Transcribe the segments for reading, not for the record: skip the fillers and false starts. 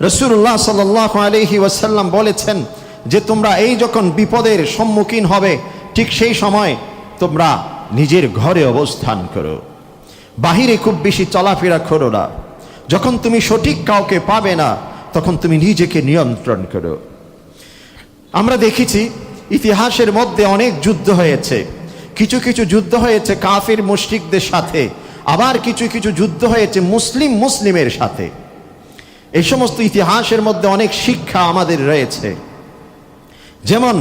রাসূলুল্লাহ সাল্লাল্লাহু আলাইহি ওয়াসাল্লাম বলেছেন যে তোমরা এই যখন বিপদের সম্মুখীন হবে ঠিক সেই সময় তোমরা নিজের ঘরে অবস্থান করো, বাহিরে খুব বেশি চলাফেরা করো না। যখন তুমি সঠিক কাউকে পাবে না তখন তুমি নিজেকে নিয়ন্ত্রণ করো। আমরা দেখেছি ইতিহাসের মধ্যে অনেক যুদ্ধ হয়েছে, কিছু কিছু যুদ্ধ হয়েছে কাফির মুশরিকদের সাথে, আবার কিছু কিছু যুদ্ধ হয়েছে মুসলিমের সাথে। এই সমস্ত ইতিহাসের মধ্যে অনেক শিক্ষা আমাদের রয়েছে। যেমন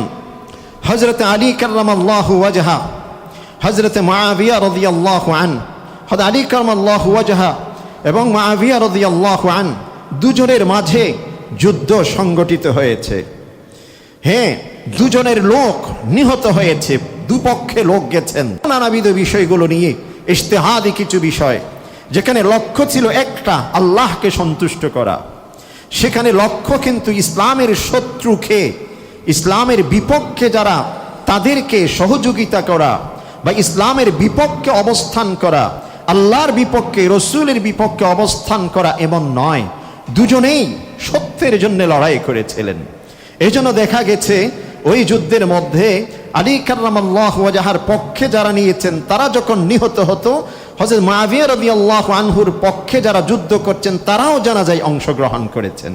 হযরত আলী কাররামাল্লাহু ওয়াজহা, হযরত মুআবিয়া রাদিয়াল্লাহু আনহু, হযরত আলী কাররামাল্লাহু ওয়াজহা এবং মুআবিয়া রাদিয়াল্লাহু আনহু দুজনের মাঝে যুদ্ধ সংগঠিত হয়েছে। হ্যাঁ, দুজনের লোক নিহত হয়েছে, দুপক্ষে লোক গেছেন। নানাবিধ বিষয়গুলো নিয়ে ইজতিহাদি কিছু বিষয়, যেখানে লক্ষ্য ছিল একটা, আল্লাহকে সন্তুষ্ট করা। সেখানে লক্ষ্য কিন্তু ইসলামের শত্রুকে, ইসলামের বিপক্ষে যারা, তাদেরকে সহযোগিতা করা বা ইসলামের বিপক্ষে অবস্থান করা, আল্লাহর বিপক্ষে, রসুলের বিপক্ষে অবস্থান করা এমন নয়। দুজনেই সত্যের জন্য লড়াই করেছিলেন। এই জন্য দেখা গেছে ওই যুদ্ধের মধ্যে আলী কাররামাল্লাহু ওয়াজহার পক্ষে যারা নিয়েছেন তারা যখন নিহত হতো, হযরত মুআবিয়া রাদিয়াল্লাহু আনহুর পক্ষে যারা যুদ্ধ করছেন তারাও জানাজায় অংশগ্রহণ করেছেন।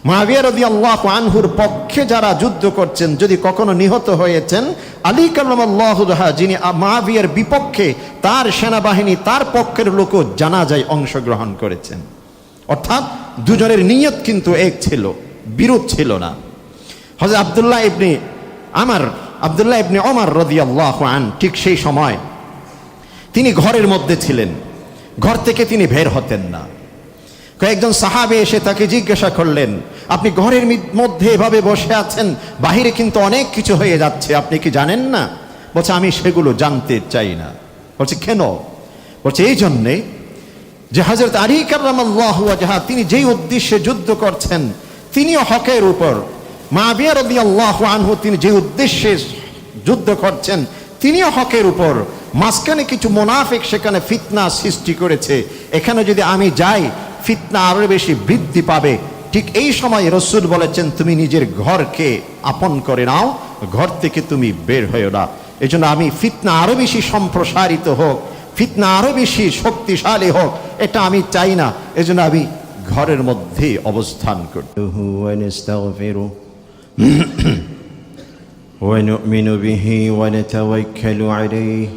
মুআবিয়া রাদিয়াল্লাহু আনহুর পক্ষে যারা যুদ্ধ করছেন যদি কখনো নিহত হয়েছেন, আলী কাররামাল্লাহু ওয়াজহা যিনি মুআবিয়ার বিপক্ষে, তার সেনাবাহিনী, তার পক্ষের লোকও জানাজায় অংশগ্রহণ করেছেন। অর্থাৎ দুজনের নিয়ত কিন্তু এক ছিল, বিরোধ ছিল না। হযরত আব্দুল্লাহ ইবনে ওমর রাদিয়াল্লাহু আনহু ঠিক সেই সময় তিনি ঘরের মধ্যে ছিলেন, ঘর থেকে তিনি বের হতেন না। কয়েকজন সাহাবী এসে তাকে জিজ্ঞাসা করলেন, আপনি ঘরের মধ্যে এভাবে বসে আছেন, বাহিরে কিন্তু অনেক কিছু হয়ে যাচ্ছে, আপনি কি জানেন না? বলছে আমি সেগুলো জানতে চাই না। বলছে কেন? বলছে এই জন্যে যে হযরত আলী কাররামাল্লাহু ওয়াজহা তিনি যেই উদ্দেশ্যে যুদ্ধ করছেন তিনিও হকের উপর, মুআবিয়া রাদিয়াল্লাহু আনহু তিনি যে উদ্দেশ্যে যুদ্ধ করছেন তিনিও হকের উপর। মাঝখানে কিছু মুনাফিক সেখানে ফিতনা সৃষ্টি করেছে, এখানে যদি আমি যাই ফিতনা আরো বেশি বৃদ্ধি পাবে। ঠিক এই সময় রাসূল বলেছেন তুমি নিজের ঘরকে আপন করে নাও, ঘর থেকে তুমি বের হয়ো না। এই জন্য আমি ফিতনা আরো বেশি সম্প্রসারিত হোক, ফিতনা আরো বেশি শক্তিশালী হোক, এটা আমি চাই না। এই জন্য আমি ঘরের মধ্যে অবস্থান করি। ونؤمن به ونتوكل عليه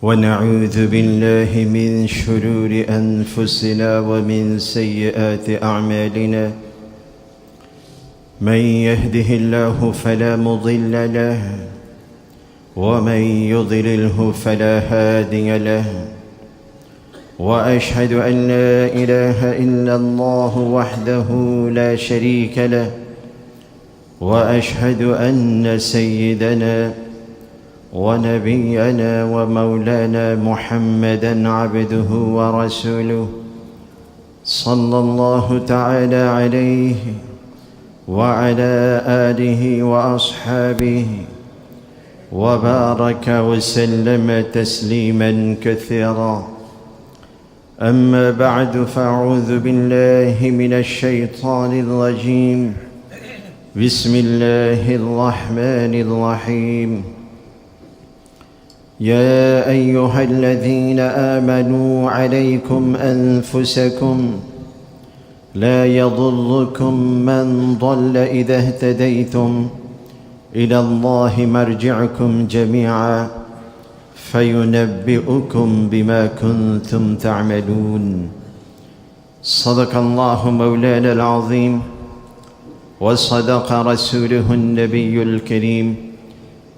ونعوذ بالله من شرور أنفسنا ومن سيئات أعمالنا. من يهده الله فلا مضل له ومن يضلله فلا هادي له. وأشهد أن لا إله إلا الله وحده لا شريك له. وأشهد أن سيدنا ونبينا ومولانا محمدًا عبده ورسوله صلى الله تعالى عليه وعلى آله وأصحابه وبارك وسلم تسليمًا كثيرًا. أما بعد فأعوذ بالله من الشيطان الرجيم. بسم الله الرحمن الرحيم. يا أيها الذين آمنوا عليكم أنفسكم لا يضركم من ضل إذا اهتديتم إلى الله مرجعكم جميعا فينبئكم بما كنتم تعملون. صدق الله مولانا العظيم وصدق رسوله النبي الكريم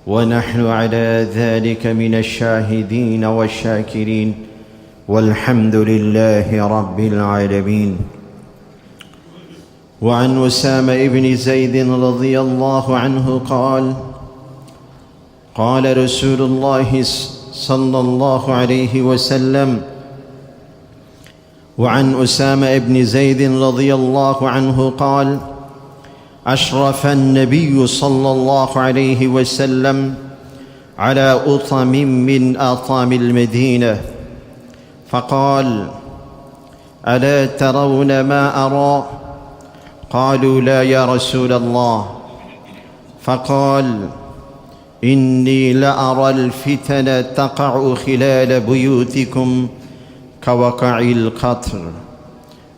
ونحن على ذلك من الشاهدين والشاكرين والحمد لله رب العالمين. وعن أسامة بن زيد رضي الله عنه قال قال رسول الله صلى الله عليه وسلم. وعن أسامة بن زيد رضي الله عنه قال أشرف النبي صلى الله عليه وسلم على أطم من أطام المدينة فقال ألا ترون ما أرى؟ قالوا لا يا رسول الله. فقال إني لأرى الفتن تقع خلال بيوتكم كوقع القطر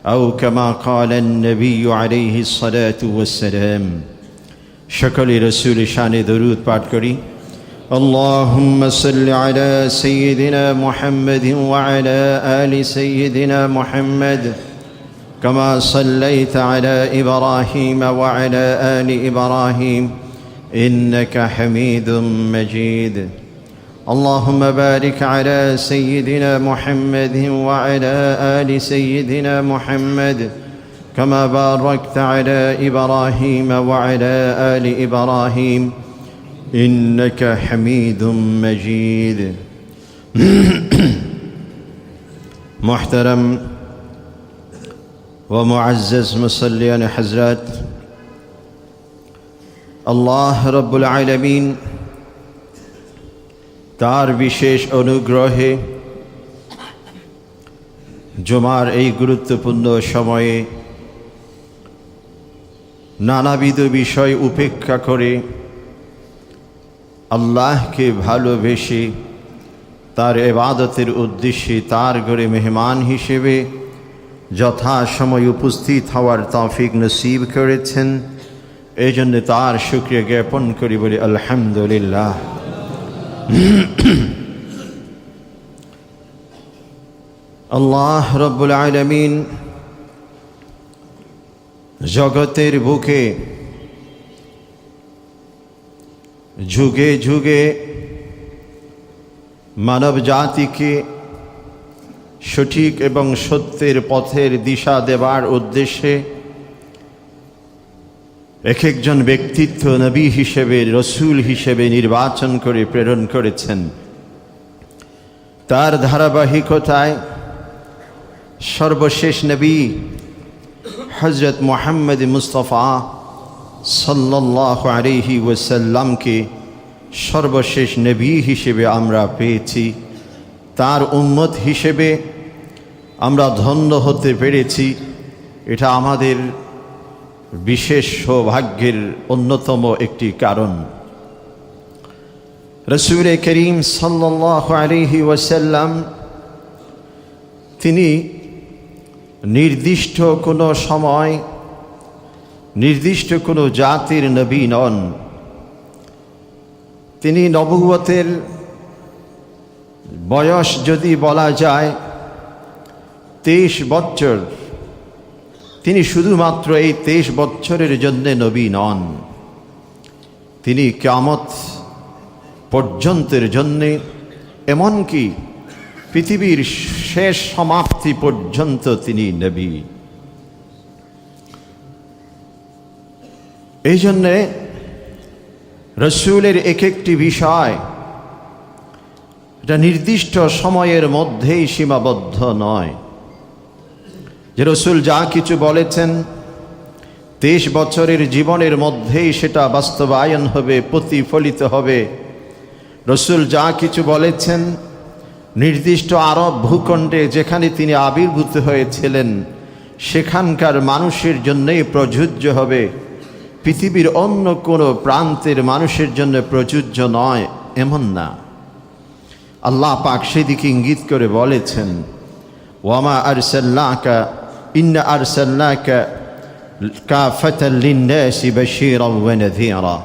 أو كما قال النبي عليه الصلاة والسلام. شكل رسول شان درود پاٹ کری. اللهم صل على سيدنا محمد وعلى آل سيدنا محمد كما صليت على إبراهيم وعلى آل إبراهيم إنك حميد مجيد. اللهم بارك على سيدنا محمد وعلى آل سيدنا محمد كما باركت على إبراهيم وعلى آل إبراهيم إنك حميد مجيد. محترم ومعزز مصليان حضرات، আল্লাহ রব্বুল আলামিন তার বিশেষ অনুগ্রহে জুমার এই গুরুত্বপূর্ণ সময়ে নানাবিধ বিষয় উপেক্ষা করে আল্লাহকে ভালোবেসে তার ইবাদতের উদ্দেশ্যে তার ঘরে মেহমান হিসেবে যথাসময় উপস্থিত হওয়ার তৌফিক নসিব করেছেন। এই জন্য তার শুকরিয়া জ্ঞাপন করি, বলি আলহামদুলিল্লাহ। আল্লাহ রব্বুল আলামিন জগতের বুকে যুগে যুগে মানব জাতিকে সঠিক এবং সত্যের পথের দিশা দেবার উদ্দেশ্যে এক একজন ব্যক্তিত্ব নবী হিসেবে, রসুল হিসেবে নির্বাচন করে প্রেরণ করেছেন। তার ধারাবাহিকতায় সর্বশেষ নবী হযরত মুহাম্মদ মুস্তাফা সাল্লাল্লাহু আলাইহি ওয়াসাল্লামকে সর্বশেষ নবী হিসেবে আমরা পেয়েছি। তার উম্মত হিসেবে আমরা ধন্য হতে পেরেছি। এটা আমাদের বিশেষ সৌভাগ্যের অন্যতম একটি কারণ। রাসূল করিম সাল্লাল্লাহু আলাইহি ওয়াসাল্লাম তিনি নির্দিষ্ট কোনো সময়, নির্দিষ্ট কোনো জাতির নবী নন। তিনি নবুয়তের বয়স যদি বলা যায় 23 বছর, তিনি শুধুমাত্র এই 23 বছরের জন্য নবী নন, তিনি কিয়ামত পর্যন্তের জন্যে, এমনকি পৃথিবীর শেষ সমাপ্তি পর্যন্ত তিনি নবী। এই জন্যে রসুলের এক একটি বিষয় এটা নির্দিষ্ট সময়ের মধ্যেই সীমাবদ্ধ নয়, যে রসুল যা কিছু বলেছেন 23 বছরের জীবনের মধ্যেই সেটা বাস্তবায়ন হবে, প্রতিফলিত হবে। রসুল যা কিছু বলেছেন নির্দিষ্ট আরব ভূখণ্ডে যেখানে তিনি আবির্ভূত হয়েছিলেন সেখানকার মানুষের জন্যই প্রযোজ্য হবে, পৃথিবীর অন্য কোনো প্রান্তের মানুষের জন্য প্রযোজ্য নয় এমন না। আল্লাহ পাক সেদিকে ইঙ্গিত করে বলেছেন, ওয়ামা আরসালনাকা ইন্না আরসালনাকা কাফাতাল লিন্নাসি বাশীরাও ওয়া নাযীরা,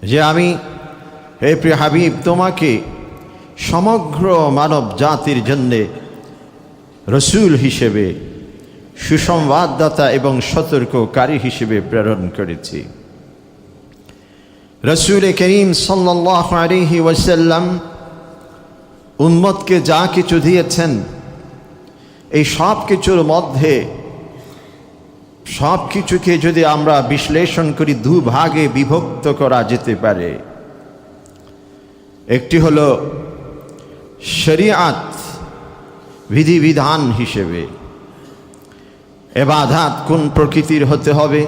যে আমি হে প্রিয় হাবিব তোমাকে সমগ্র মানব জাতির জন্যে রসুল হিসেবে, সুসংবাদদাতা এবং সতর্ককারী হিসেবে প্রেরণ করেছি। রসুল করিম সাল্লাল্লাহু আলাইহি ওয়াসাল্লাম উম্মতকে যা কিছু দিয়েছেন এই সব কিছুর মধ্যে সব কিছুকে যদি আমরা বিশ্লেষণ করি দুভাগে বিভক্ত করা যেতে পারে। একটি হলো শরিয়াত, বিধিবিধান হিসেবে, ইবাদত কোন প্রকৃতির হতে হবে,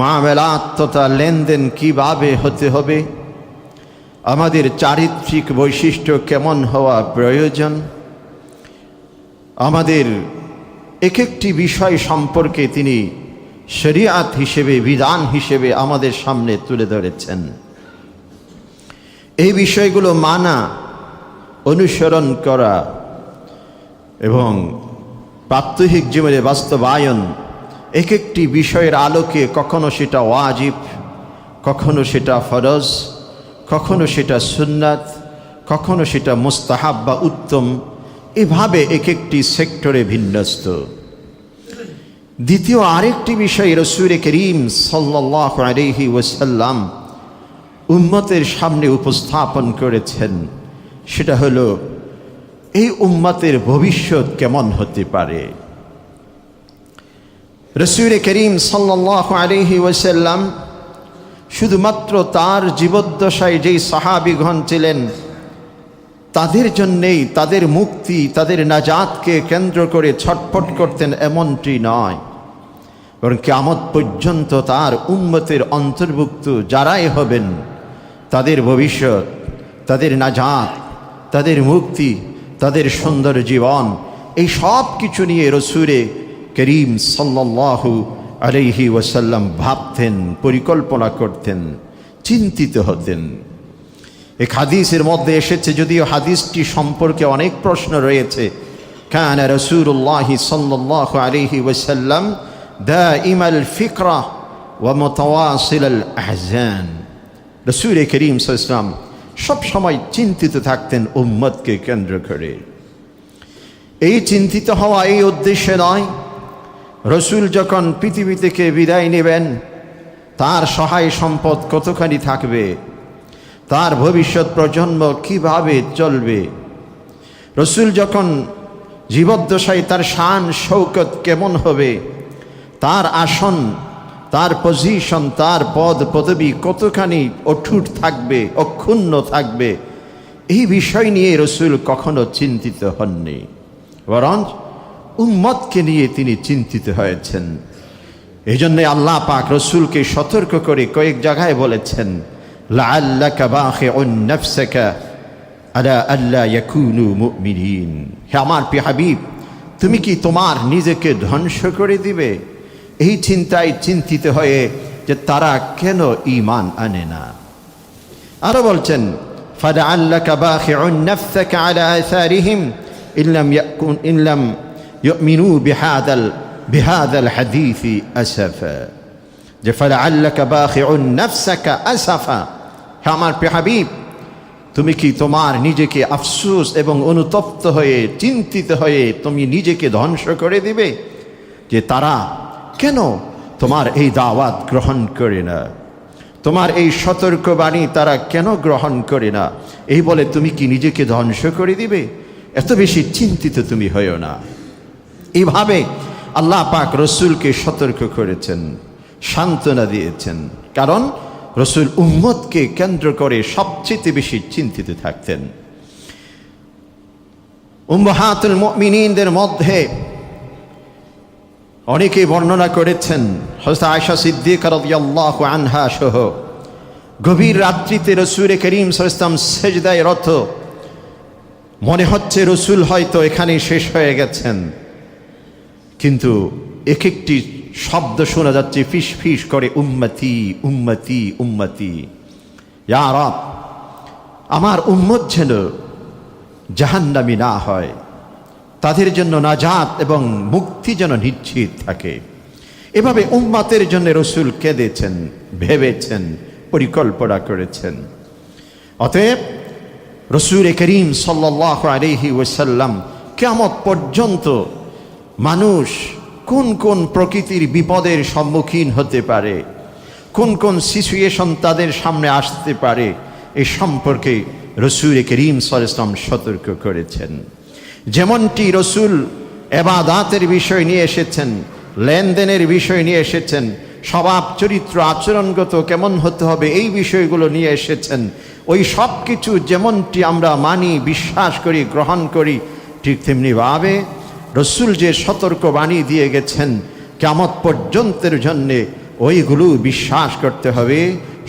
মামলাত তথা লেনদেন কিভাবে হতে হবে, আমাদের চারিত্রিক বৈশিষ্ট্য কেমন হওয়া প্রয়োজন, আমাদের এক একটি বিষয় সম্পর্কে তিনি শরিয়াত হিসেবে, বিধান হিসেবে আমাদের সামনে তুলে ধরেছেন। এই বিষয়গুলো মানা, অনুসরণ করা এবং প্রাত্যহিক জীবনে বাস্তবায়ন এক একটি বিষয়ের আলোকে কখনো সেটা ওয়াজিব, কখনো সেটা ফরজ, কখনো সেটা সুন্নাত, কখনো সেটা মুস্তাহাব বা উত্তম, এভাবে এক একটি সেক্টরে বিন্যস্ত। দ্বিতীয় আরেকটি বিষয় রাসূল করিম সাল্লাল্লাহু আলাইহি ওয়াসাল্লাম উম্মতের সামনে উপস্থাপন করেছেন, সেটা হলো এই উম্মতের ভবিষ্যৎ কেমন হতে পারে। রাসূল করিম সাল্লাল্লাহু আলাইহি ওয়াসাল্লাম শুধুমাত্র তার জীবদ্দশায় যেই সাহাবীগণ ছিলেন তাদের জন্যেই তাদের মুক্তি, তাদের নাজাতকে কেন্দ্র করে ছটফট করতেন এমনটি নয়, বরং কিয়ামত পর্যন্ত তার উম্মতের অন্তর্ভুক্ত যারাই হবেন তাদের ভবিষ্যৎ, তাদের নাজাত, তাদের মুক্তি, তাদের সুন্দর জীবন, এই সব কিছু নিয়ে রাসূল করিম সাল্লাল্লাহু আলাইহি ওয়াসাল্লাম ভাবতেন, পরিকল্পনা করতেন, চিন্তিত হতেন। এক হাদিসের মধ্যে এসেছে, যদিও হাদিসটি সম্পর্কে অনেক প্রশ্ন রয়েছে, কানা রাসূলুল্লাহ সাল্লাল্লাহু আলাইহি ওয়াসাল্লাম দাইমাল ফিকরা ওয়া মুতাওয়াসিলাল আহজান। রাসূল করিম সাল্লাল্লাহু আলাইহি ওয়াসাল্লাম সব সময় চিন্তিত থাকতেন উম্মতকে কেন্দ্র করে। এই চিন্তিত হওয়া এই উদ্দেশ্যে নয়, রাসূল যখন পৃথিবী থেকে বিদায় নেবেন তার সহায় সম্পদ কতখানি থাকবে, তার ভবিষ্যৎ প্রজন্ম কিভাবে চলবে, রাসূল যখন জীবদ্দশায় তার শান শৌকত কেমন হবে, তার আসন, তার পজিশন, তার পদ পদবি কতখানি অটুট থাকবে, অক্ষুণ্ণ থাকবে, এই বিষয় নিয়ে রাসূল কখনো চিন্তিত হননি, বরং উম্মতকে নিয়ে তিনি চিন্তিত হয়েছেন। এই জন্যে আল্লাহ পাক রাসূলকে সতর্ক করে কয়েক জায়গায় বলেছেন, লাআল্লাকা বাখিউন নাফসাকা আলা আল্লা ইয়াকুনু মুমিনিন। হে আমার প্রিয় হাবিব, তুমি কি তোমার নিজেকে ধ্বংস করে দিবে এই চিন্তায় চিন্তিত হয়ে যে তারা কেন ঈমান আনে না। আরো বলছেন, ফালাআল্লাকা বাখিউন নাফসাকা আলা আসারিহিম ইল্লাম ইউমিনু বিহাদাল হাদিসি আসাফা। যে ফালাআল্লাকা বাখিউন নাফসাকা আসাফা, হে আমার প্রিয় হাবিব, তুমি কি তোমার নিজেকে আফসোস এবং অনুতপ্ত হয়ে, চিন্তিত হয়ে তুমি নিজেকে ধ্বংস করে দিবে যে তারা কেন তোমার এই দাওয়াত গ্রহণ করে না, তোমার এই সতর্কবাণী তারা কেন গ্রহণ করে না, এই বলে তুমি কি নিজেকে ধ্বংস করে দিবে? এত বেশি চিন্তিত তুমি হইও না। এইভাবে আল্লাহ পাক রাসূলকে সতর্ক করেছেন, সান্ত্বনা দিয়েছেন, কারণ রাসূল উম্মতকে কেন্দ্র করে সবচেয়ে বেশি চিন্তিত থাকতেন। উম্মাহাতুল মুমিনিনদের মধ্যে অনেকেই বর্ণনা করেছেন, হযরত আয়েশা সিদ্দিকা রাদিয়াল্লাহু আনহা সহ গভীর রাত্রিতে রাসূল করিম সাল্লাল্লাহু আলাইহি ওয়াসাল্লাম সেজদায় রত, মনে হচ্ছে রাসূল হয়তো এখানে শেষ হয়ে গেছেন, কিন্তু এক একটি শব্দ শোনা যাচ্ছে ফিস ফিস করে, উম্মতি উম্মতি উম্মতি, ইয়া রাব, আমার উম্মত যেন জাহান্নামী না হয়, তাদের জন্য নাজাত এবং মুক্তি যেন নিশ্চিত থাকে। এভাবে উম্মতের জন্য রাসূল কেঁদেছেন, ভেবেছেন, পরিকল্পনা করেছেন। অতএব রাসূল করিম সাল্লাল্লাহু আলাইহি ওয়াসাল্লাম কিয়ামত পর্যন্ত মানুষ কোন কোন প্রকৃতির বিপদের সম্মুখীন হতে পারে, কোন কোন সিচুয়েশন তাদের সামনে আসতে পারে, এই সম্পর্কে রাসূল করিম সাল্লাল্লাহু আলাইহি ওয়াসাল্লাম সতর্ক করেছেন। যেমনটি রাসূল ইবাদতের বিষয় নিয়ে এসেছেন, লেনদেনের বিষয় নিয়ে এসেছেন, স্বভাব চরিত্র আচরণগত কেমন হতে হবে এই বিষয়গুলো নিয়ে এসেছেন, ওই সব কিছু যেমনটি আমরা মানি, বিশ্বাস করি, গ্রহণ করি, ঠিক তেমনিভাবে রাসূল যে সতর্ক বাণী দিয়ে গেছেন কিয়ামত পর্যন্তের জন্যে, ওইগুলো বিশ্বাস করতে হবে,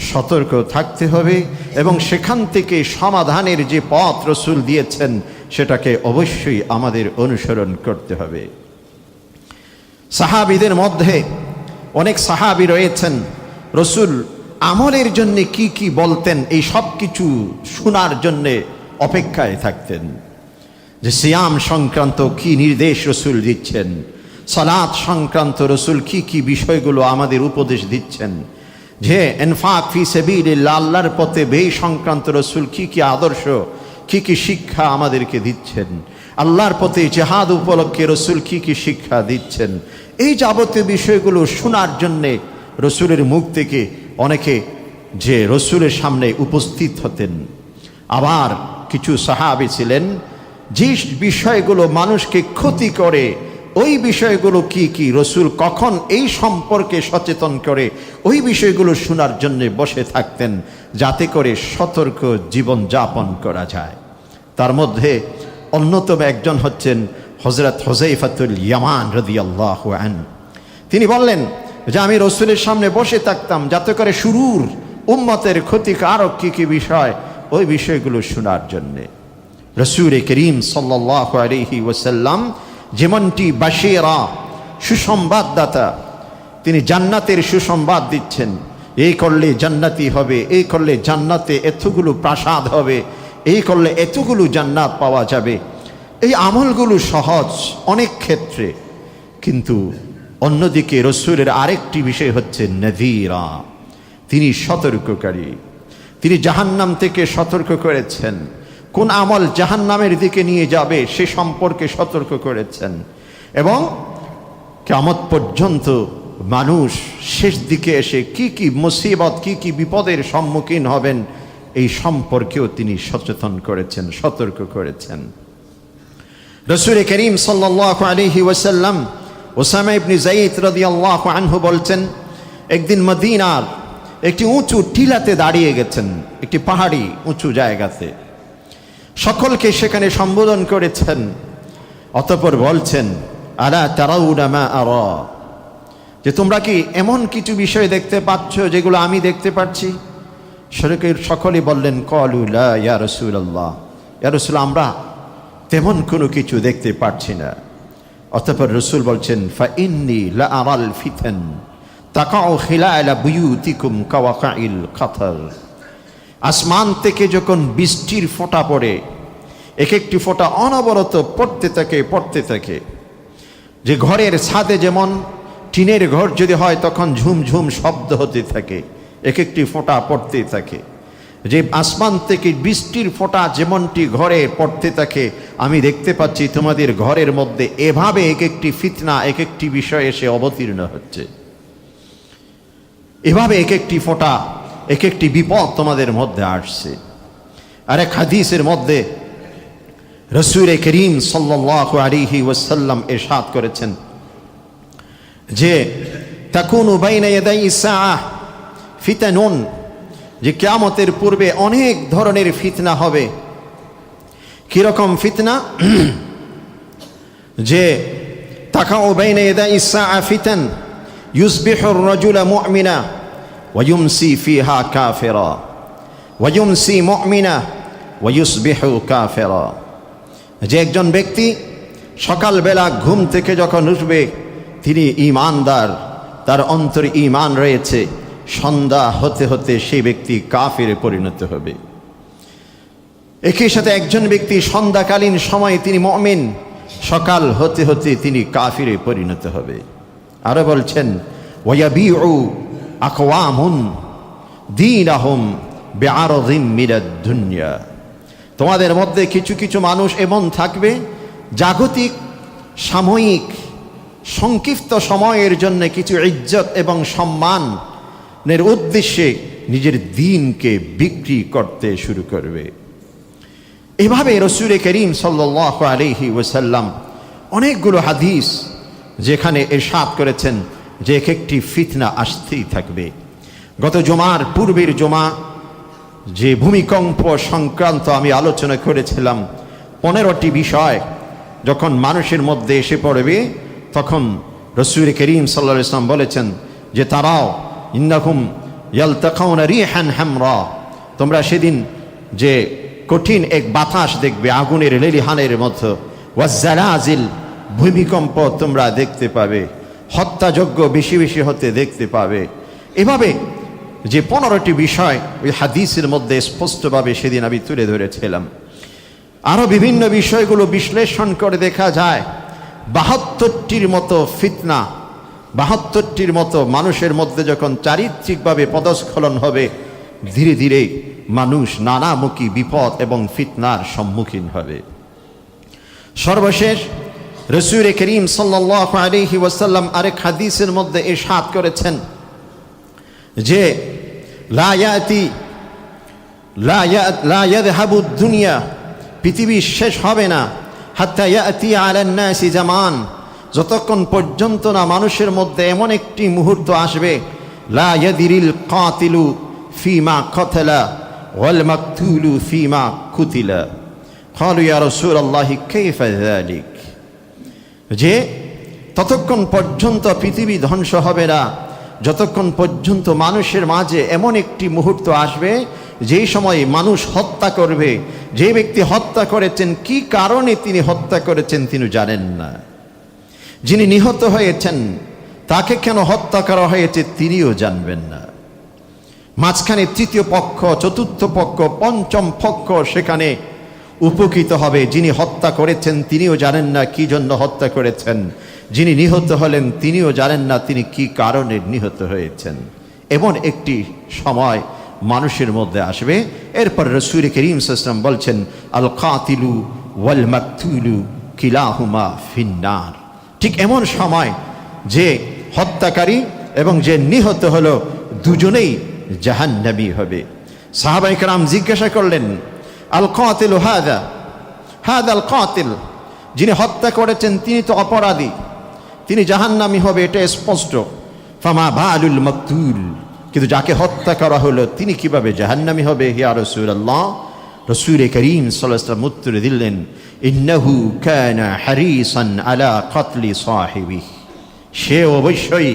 সতর্ক থাকতে হবে এবং সেখান থেকে সমাধানের যে পথ রাসূল দিয়েছেন সেটাকে অবশ্যই আমাদের অনুসরণ করতে হবে। সাহাবীদের মধ্যে অনেক সাহাবী রয়েছেন রসূল আমলের জন্য কি কি বলতেন এই সব কিছু শোনার জন্য অপেক্ষায় থাকতেন, যে সিয়াম সংক্রান্ত কি নির্দেশ রসূল দিচ্ছেন, সালাত সংক্রান্ত রসূল কি কি বিষয়গুলো আমাদের উপদেশ দিচ্ছেন, যে ইনফাক ফি সাবিলিল্লাহ আল্লাহর পথে ব্যয় সংক্রান্ত রসূল কি কি আদর্শ কি কি শিক্ষা আমাদেরকে দিচ্ছেন, আল্লাহর পথে জিহাদ উপলক্ষে রসূল কি কি শিক্ষা দিচ্ছেন, এই যাবতীয় বিষয়গুলো শোনার জন্যে রসূলের মুখ থেকে অনেকে যে রসূলের সামনে উপস্থিত হতেন। আবার কিছু সাহাবী ছিলেন যে বিষয়গুলো মানুষকে ক্ষতি করে, ওই বিষয়গুলো কি কি রসূল কখন এই সম্পর্কে সচেতন করে ওই বিষয়গুলো শোনার জন্য বসে থাকতেন, যাতে করে সতর্ক জীবন যাপন করা যায়। তার মধ্যে অন্যতম একজন হচ্ছেন হযরত হুযায়ফাতুল ইয়ামান রাদিয়াল্লাহু আনহু। তিনি বললেন যে আমি রসূলের সামনে বসে থাকতাম যাতে করে শুরুর উম্মতের ক্ষতিকারক কি কি বিষয় ওই বিষয়গুলো শোনার জন্যে। রসূল করিম সাল্লাল্লাহু আলাইহি ওয়াসাল্লাম যেমনটি বাশীরা সুসংবাদদাতা, তিনি জান্নাতের সুসংবাদ দিচ্ছেন, এই করলে জান্নাতি হবে, এই করলে জান্নাতে এতগুলো প্রাসাদ হবে, এই করলে এতগুলো জান্নাত পাওয়া যাবে। এই আমলগুলো সহজ অনেক ক্ষেত্রে, কিন্তু অন্যদিকে রসূলের আরেকটি বিষয় হচ্ছে নাযীরা, তিনি সতর্ককারী। তিনি জাহান্নাম থেকে সতর্ক করেছেন, কোন আমল জাহান্নামের দিকে নিয়ে যাবে সে সম্পর্কে সতর্ক করেছেন, এবং কিয়ামত পর্যন্ত মানুষ শেষ দিকে এসে কি কি মুসিবত কি কি বিপদের সম্মুখীন হবেন এই সম্পর্কেও তিনি সচেতন করেছেন, সতর্ক করেছেন। রসূল করিম সাল্লাল্লাহু আলাইহি ওয়াসাল্লাম উসামা ইবনে যায়েদ রাদিয়াল্লাহু আনহু বলছেন, একদিন মদিনার একটি উঁচু টিলাতে দাঁড়িয়ে গেছেন, একটি পাহাড়ি উঁচু জায়গাতে, সকলকে সেখানে সম্বোধন করেছেন। অতঃপর বলছেন, আলা তারাউনা মা আরা, যে তোমরা কি এমন কিছু বিষয় দেখতে পাচ্ছ যেগুলো আমি দেখতে পাচ্ছি? সকলে বললেন, ক্বালু লা ইয়া রাসূলুল্লাহ, ইয়া রাসূল আমরা তেমন কোনো কিছু দেখতে পাচ্ছি না। অতঃপর রসূল বলছেন, ফা ইন্নী লা আরাল ফিতান তাকাউ খিলালা বুয়ুতিকুম কাওয়াকাইল কাতার, আসমান থেকে যখন বৃষ্টির ফোঁটা পড়ে, এক একটি ফোঁটা অনবরত পড়তে থাকে, যে ঘরের ছাদে যেমন টিনের ঘর যদি হয় তখন ঝুমঝুম শব্দ হতে থাকে, এক একটি ফোঁটা পড়তে থাকে, যে আসমান থেকে বৃষ্টির ফোঁটা যেমনটি ঘরে পড়তে থাকে, আমি দেখতে পাচ্ছি তোমাদের ঘরের মধ্যে এভাবে এক একটি ফিতনা এক একটি বিষয় এসে অবতীর্ণ হচ্ছে, এভাবে এক একটি ফোঁটা এক একটি বিপদ তোমাদের মধ্যে আসছে। আর এক হাদিসের মধ্যে রসূল করিম সাল্লাল্লাহু আলাইহি ওয়াসাল্লাম ইরশাদ করেছেন যে তাকুনু বাইনা ইয়াদাই সাআহ ফিতানুন, যে কিয়ামতের পূর্বে অনেক ধরনের ফিতনা হবে। কিরকম ফিতনা? যে তাকাউ বাইনা ইয়াদাই সাআহ ফিতান ইউসবিহু আর-রাজুলু মুমিনা ওয়া ইউমসি ফিহা কাফিরা ওয়া ইউমসি মুমিনা ওয়া ইউসবিহু কাফিরা, যে একজন ব্যক্তি সকালবেলা ঘুম থেকে যখন উঠবে তিনি ঈমানদার, তার অন্তরে ঈমান রয়েছে, সন্ধ্যা হতে হতে সেই ব্যক্তি কাফিরে পরিণত হবে। একই সাথে একজন ব্যক্তি সন্ধ্যাকালীন সময়ে তিনি মুমিন, সকাল হতে হতে তিনি কাফিরে পরিণত হবে। আরো বলছেন, ওয়ায়াবিউ আকওয়ামুন দীনাহুম বিআরদিন মিনাদ দুনিয়া, তোমাদের মধ্যে কিছু কিছু মানুষ এমন থাকবে জাগতিক সাময়িক সংক্ষিপ্ত সময়ের জন্য কিছু ইজ্জত এবং সম্মানের উদ্দেশ্যে নিজের দ্বীনকে বিক্রি করতে শুরু করবে। এভাবে রসূল করিম সাল্লাল্লাহু আলাইহি ওয়াসাল্লাম অনেকগুলো হাদিস যেখানে ইরশাদ করেছেন যে এক একটি ফিতনা আসতেই থাকবে। গত জুমার পূর্বের জুমা যে ভূমিকম্প সংক্রান্ত আমি আলোচনা করেছিলাম, 15টি বিষয় যখন মানুষের মধ্যে এসে পড়বে তখন রসূল করিম সাল্লাল্লাহু আলাইহি ওয়াসাল্লাম বলেছেন যে তারাও ইন্নাকুম ইয়ালতাকাউনা রিহান হামরা, তোমরা সেদিন যে কঠিন এক বাতাস দেখবে আগুনের লেলিহানের মতো, ওয়াজ্জালাজিল ভূমিকম্প তোমরা দেখতে পাবে, হত্যাযজ্ঞ বেশি বেশি হতে দেখতে পাবে। এভাবে যে 15টি বিষয় ওই হাদিসের মধ্যে স্পষ্টভাবে সেদিন আমি তুলে ধরেছিলাম। আরও বিভিন্ন বিষয়গুলো বিশ্লেষণ করে দেখা যায় 72টির মতো ফিতনা, 72টির মতো মানুষের মধ্যে যখন চারিত্রিকভাবে পদস্খলন হবে, ধীরে ধীরে মানুষ নানামুখী বিপদ এবং ফিতনার সম্মুখীন হবে। সর্বশেষ রাসূল করিম সাল্লাল্লাহু আলাইহি ওয়াসাল্লাম আরেক হাদিসের মধ্যে ইরশাদ করেছেন যে লা ইয়াযহাবু দুনিয়া, পৃথিবী শেষ হবে না, হাত্তা ইয়াতি আলান নাসি জামান, যতক্ষণ পর্যন্ত না মানুষের মধ্যে এমন একটি মুহূর্ত আসবে, লা ইয়াদিরিল কাতিলু ফিমা কাতালা ওয়াল মাকতুলু ফিমা কুতিলা। ক্বালু ইয়া রাসূলুল্লাহি কাইফা যালিক, যে ততক্ষণ পর্যন্ত পৃথিবী ধ্বংস হবে না যতক্ষণ পর্যন্ত মানুষের মাঝে এমন একটি মুহূর্ত আসবে যেই সময় মানুষ হত্যা করবে, যে ব্যক্তি হত্যা করেছেন কি কারণে তিনি হত্যা করেছেন তিনি জানেন না, যিনি নিহত হয়েছেন তাকে কেন হত্যা করা হয়েছে তিনিও জানবেন না, মাঝখানে তৃতীয় পক্ষ, চতুর্থ পক্ষ, পঞ্চম পক্ষ সেখানে উপকৃত হবে। যিনি হত্যা করেছেন তিনিও জানেন না কি জন্য হত্যা করেছেন, যিনি নিহত হলেন তিনিও জানেন না তিনি কি কারণে নিহত হয়েছেন। এমন একটি সময় মানুষের মধ্যে আসবে। এরপর রাসূল করিম সাল্লাল্লাহু আলাইহি ওয়াসাল্লাম বলছেন, আল কাতিলু ওয়াল মাকতুলু কিলাহুমা ফিন্নার। ঠিক এমন সময় যে হত্যাকারী এবং যে নিহত হলো দুজনেই জাহান্নামী হবে। সাহাবায়ে কেরাম জিজ্ঞাসা করলেন, আল কাতিলু হাদা আল কাতিল, যিনি হত্যা করেছেন তিনি তো অপরাধী, তিনি জাহান্নামী হবে এটা স্পষ্ট। ফামা বালুল মাকতুল, কিন্তু যাকে হত্যা করা হলো তিনি কিভাবে জাহান্নামী হবে ইয়া রাসূলুল্লাহ? রাসূল করিম সাল্লাল্লাহু আলাইহি ওয়াসাল্লাম উত্তর দিলেন, ইন্নাহু কানা হারিসান আলা কাতলি সাহিবিহি, সে অবশ্যই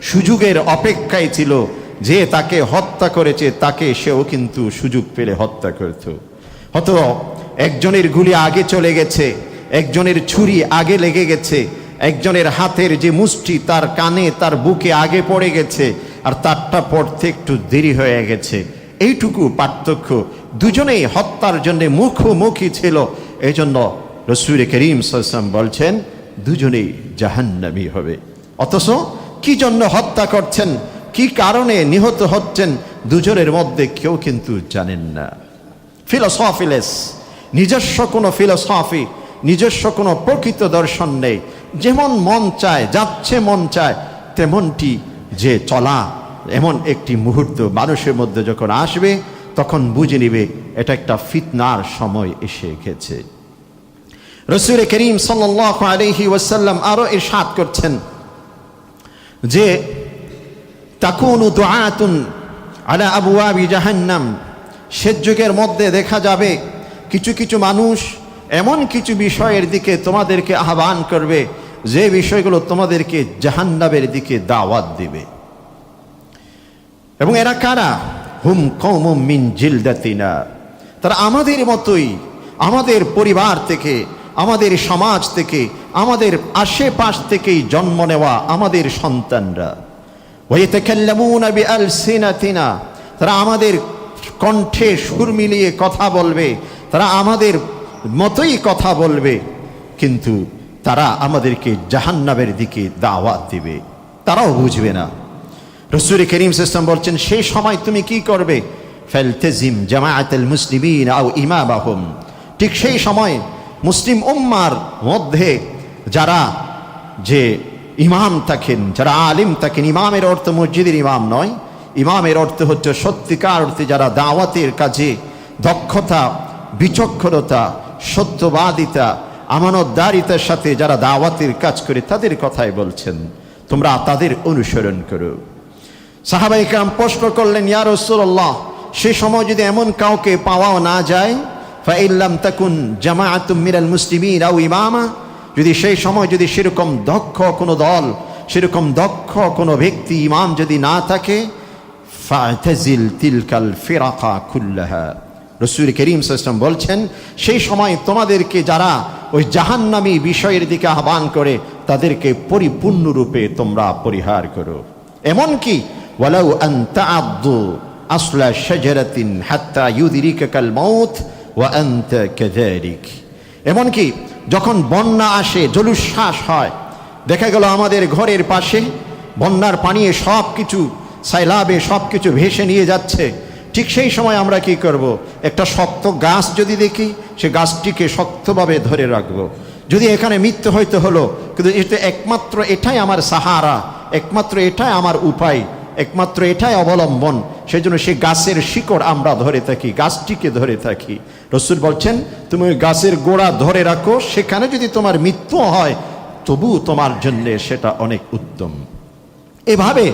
সুযোগের অপেক্ষায় ছিল, যে তাকে হত্যা করেছে তাকে সেও কিন্তু সুযোগ পেলে হত্যা করত। হয়তো একজনের গুলি আগে চলে গেছে, একজনের ছুরি আগে লেগে গেছে, একজনের হাতের যে মুষ্টি তার কানে তার বুকে আগে পড়ে গেছে, আর তারটা পড়তে একটু দেরি হয়ে গেছে, এইটুকু পার্থক্য। দুজনেই হত্যার জন্য মুখোমুখি ছিল, এই জন্য রাসূল করিম সাল্লাল্লাহু আলাইহি ওয়াসাল্লাম বলছেন দুজনেই জাহান্নামী হবে। অথচ কি জন্য হত্যা করছেন, কি কারণে নিহত হচ্ছেন, দুজনের মধ্যে কেউ কিন্তু জানেন না। ফিলোসফিলেস, নিজস্ব কোনো ফিলোসফি, নিজস্ব কোনো প্রকৃত দর্শন নেই। যেমন মন চায়, যাচ্ছে মন চায় তেমনটি যে চলা, এমন একটি মুহূর্ত মানুষের মধ্যে যখন আসবে তখন বুঝে নিবে এটা একটা ফিতনার সময় এসে গেছে। রাসূল করিম সাল্লাল্লাহু আলাইহি ওয়াসাল্লাম আরো ইরশাদ করছেন যে তাকুনু দুআতুন আলা আবওয়াবি জাহান্নাম, শেষ যুগের মধ্যে দেখা যাবে কিছু কিছু মানুষ এমন কিছু বিষয়ের দিকে তোমাদেরকে আহ্বান করবে যে বিষয়গুলো তোমাদেরকে জাহান্নামের দিকে দাওয়াত দিবে। এবং এরা কারা? হুম কওমুম মিন জিলদাতিনা, তারা আমাদের মতোই, আমাদের পরিবার থেকে, আমাদের সমাজ থেকে, আমাদের আশেপাশ থেকেই জন্ম নেওয়া আমাদের সন্তানরা। ওয়ায়াতাকাল্লামুনা বিআলসিনাতিনা, তারা আমাদের কণ্ঠে সুর মিলিয়ে কথা বলবে, তারা আমাদের মতোই কথা বলবে, কিন্তু তারা আমাদেরকে জাহান্নামের দিকে দাওয়াত দিবে, তারাও বুঝবে না। রাসূল করিম সাল্লাল্লাহু আলাইহি ওয়াসাল্লাম বলছেন সেই সময় তুমি কি করবে? ফালতাজিম জামাআতুল মুসলিমিন আও ইমামাহুম, ঠিক সেই সময় মুসলিম উম্মার মধ্যে যারা যে ইমাম থাকেন, যারা আলিম থাকেন, ইমামের অর্থ মসজিদের ইমাম নয়, ইমামের অর্থ হচ্ছে সত্যিকার অর্থে যারা দাওয়াতের কাজে দক্ষতা, বিচক্ষণতা, সত্যবাদিতা, আমানতদারিতার সাথে যারা দাওয়াতের কাজ করে তাদের কথাই বলছেন, তোমরা তাদের অনুসরণ করো। সাহাবায়ে কেরাম প্রশ্ন করলেন, ইয়া রাসূলুল্লাহ, সে সময় যদি এমন কাউকে পাওয়াও না যায়, ফাইল্লাম তাকুন জামাআতুম মিনাল মুসলিমিন আও ইমামা, যদি সেই সময় যদি সেরকম দক্ষ কোনো দল, সেরকম দক্ষ কোনো ব্যক্তি, ইমাম যদি না থাকে, ফাতাজিল তিলকাল ফিরাকা কুল্লাহা, রাসূল করিম সাল্লাল্লাহু আলাইহি ওয়াসাল্লাম বলছেন, সেই সময় তোমাদেরকে যারা ওই জাহান্নামী বিষয়ের দিকে আহ্বান করে তাদেরকে পরিপূর্ণরূপে তোমরা পরিহার করো। এমনকি ওয়ালাউ আন তা'আদ্দু আসলা শাজারাতিন হাত্তা ইউদরিকাল মাউত ওয়া আনতা কাযালিক। এমনকি যখন বন্যা আসে, জলোচ্ছ্বাস হয়, দেখা গেল আমাদের ঘরের পাশে বন্যার পানি সব কিছু সাইলাবে সব কিছু ভেসে নিয়ে যাচ্ছে, ঠিক সেই সময় আমরা কি করব? একটা শক্ত গাছ যদি দেখি, সে গাছটিকে শক্তভাবে ধরে রাখবো। যদি এখানে মৃত্যু হইতে হলো, কিন্তু এটা একমাত্র এটাই আমার সাহারা, একমাত্র এটাই আমার উপায়, একমাত্র এটাই অবলম্বন, সেই জন্য সেই গাছের শিকড় আমরা ধরে থাকি, গাছটিকে ধরে থাকি। রাসূল বলছেন, তুমি ওই গাছের গোড়া ধরে রাখো, সেখানে যদি তোমার মৃত্যু হয় তবু তোমার জন্য সেটা অনেক উত্তম। এভাবে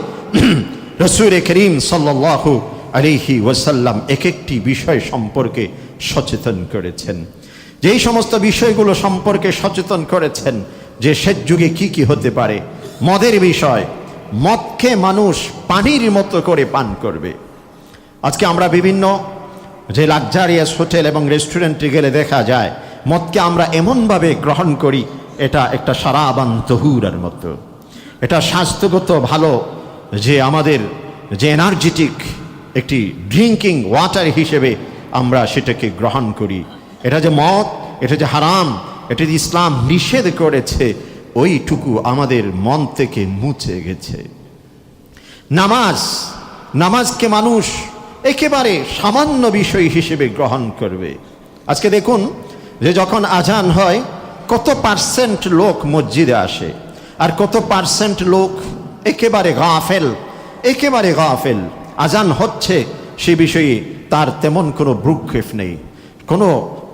রাসূল করিম সাল্লাল্লাহু আলাইহি ওয়াসাল্লাম এক একটি বিষয় সম্পর্কে সচেতন করেছেন। যেই সমস্ত বিষয়গুলো সম্পর্কে সচেতন করেছেন যে শেষ যুগে কি কি হতে পারে। মদের বিষয়, মদকে মানুষ পানির মতো করে পান করবে। আজকে আমরা বিভিন্ন যে লাক্সারিয়াস হোটেল এবং রেস্টুরেন্টে গেলে দেখা যায় মদকে আমরা এমনভাবে গ্রহণ করি, এটা একটা সারাবান তহুরের মতো, এটা স্বাস্থ্যগত ভালো, যে আমাদের যে এনার্জেটিক একটি ড্রিঙ্কিং ওয়াটার হিসেবে আমরা সেটাকে গ্রহণ করি। এটা যে মদ, এটা যে হারাম, এটা যে ইসলাম নিষেধ করেছে, ওইটুকু আমাদের মন থেকে মুছে গেছে। নামাজকে মানুষ একেবারে সামান্য বিষয় হিসেবে গ্রহণ করবে। আজকে দেখুন যে যখন আজান হয় কত পার্সেন্ট লোক মসজিদে আসে, আর কত পার্সেন্ট লোক একেবারে গাফেল। আজান হচ্ছে সে বিষয়ে তার তেমন কোনো ভ্রুক্ষেপ নেই, কোনো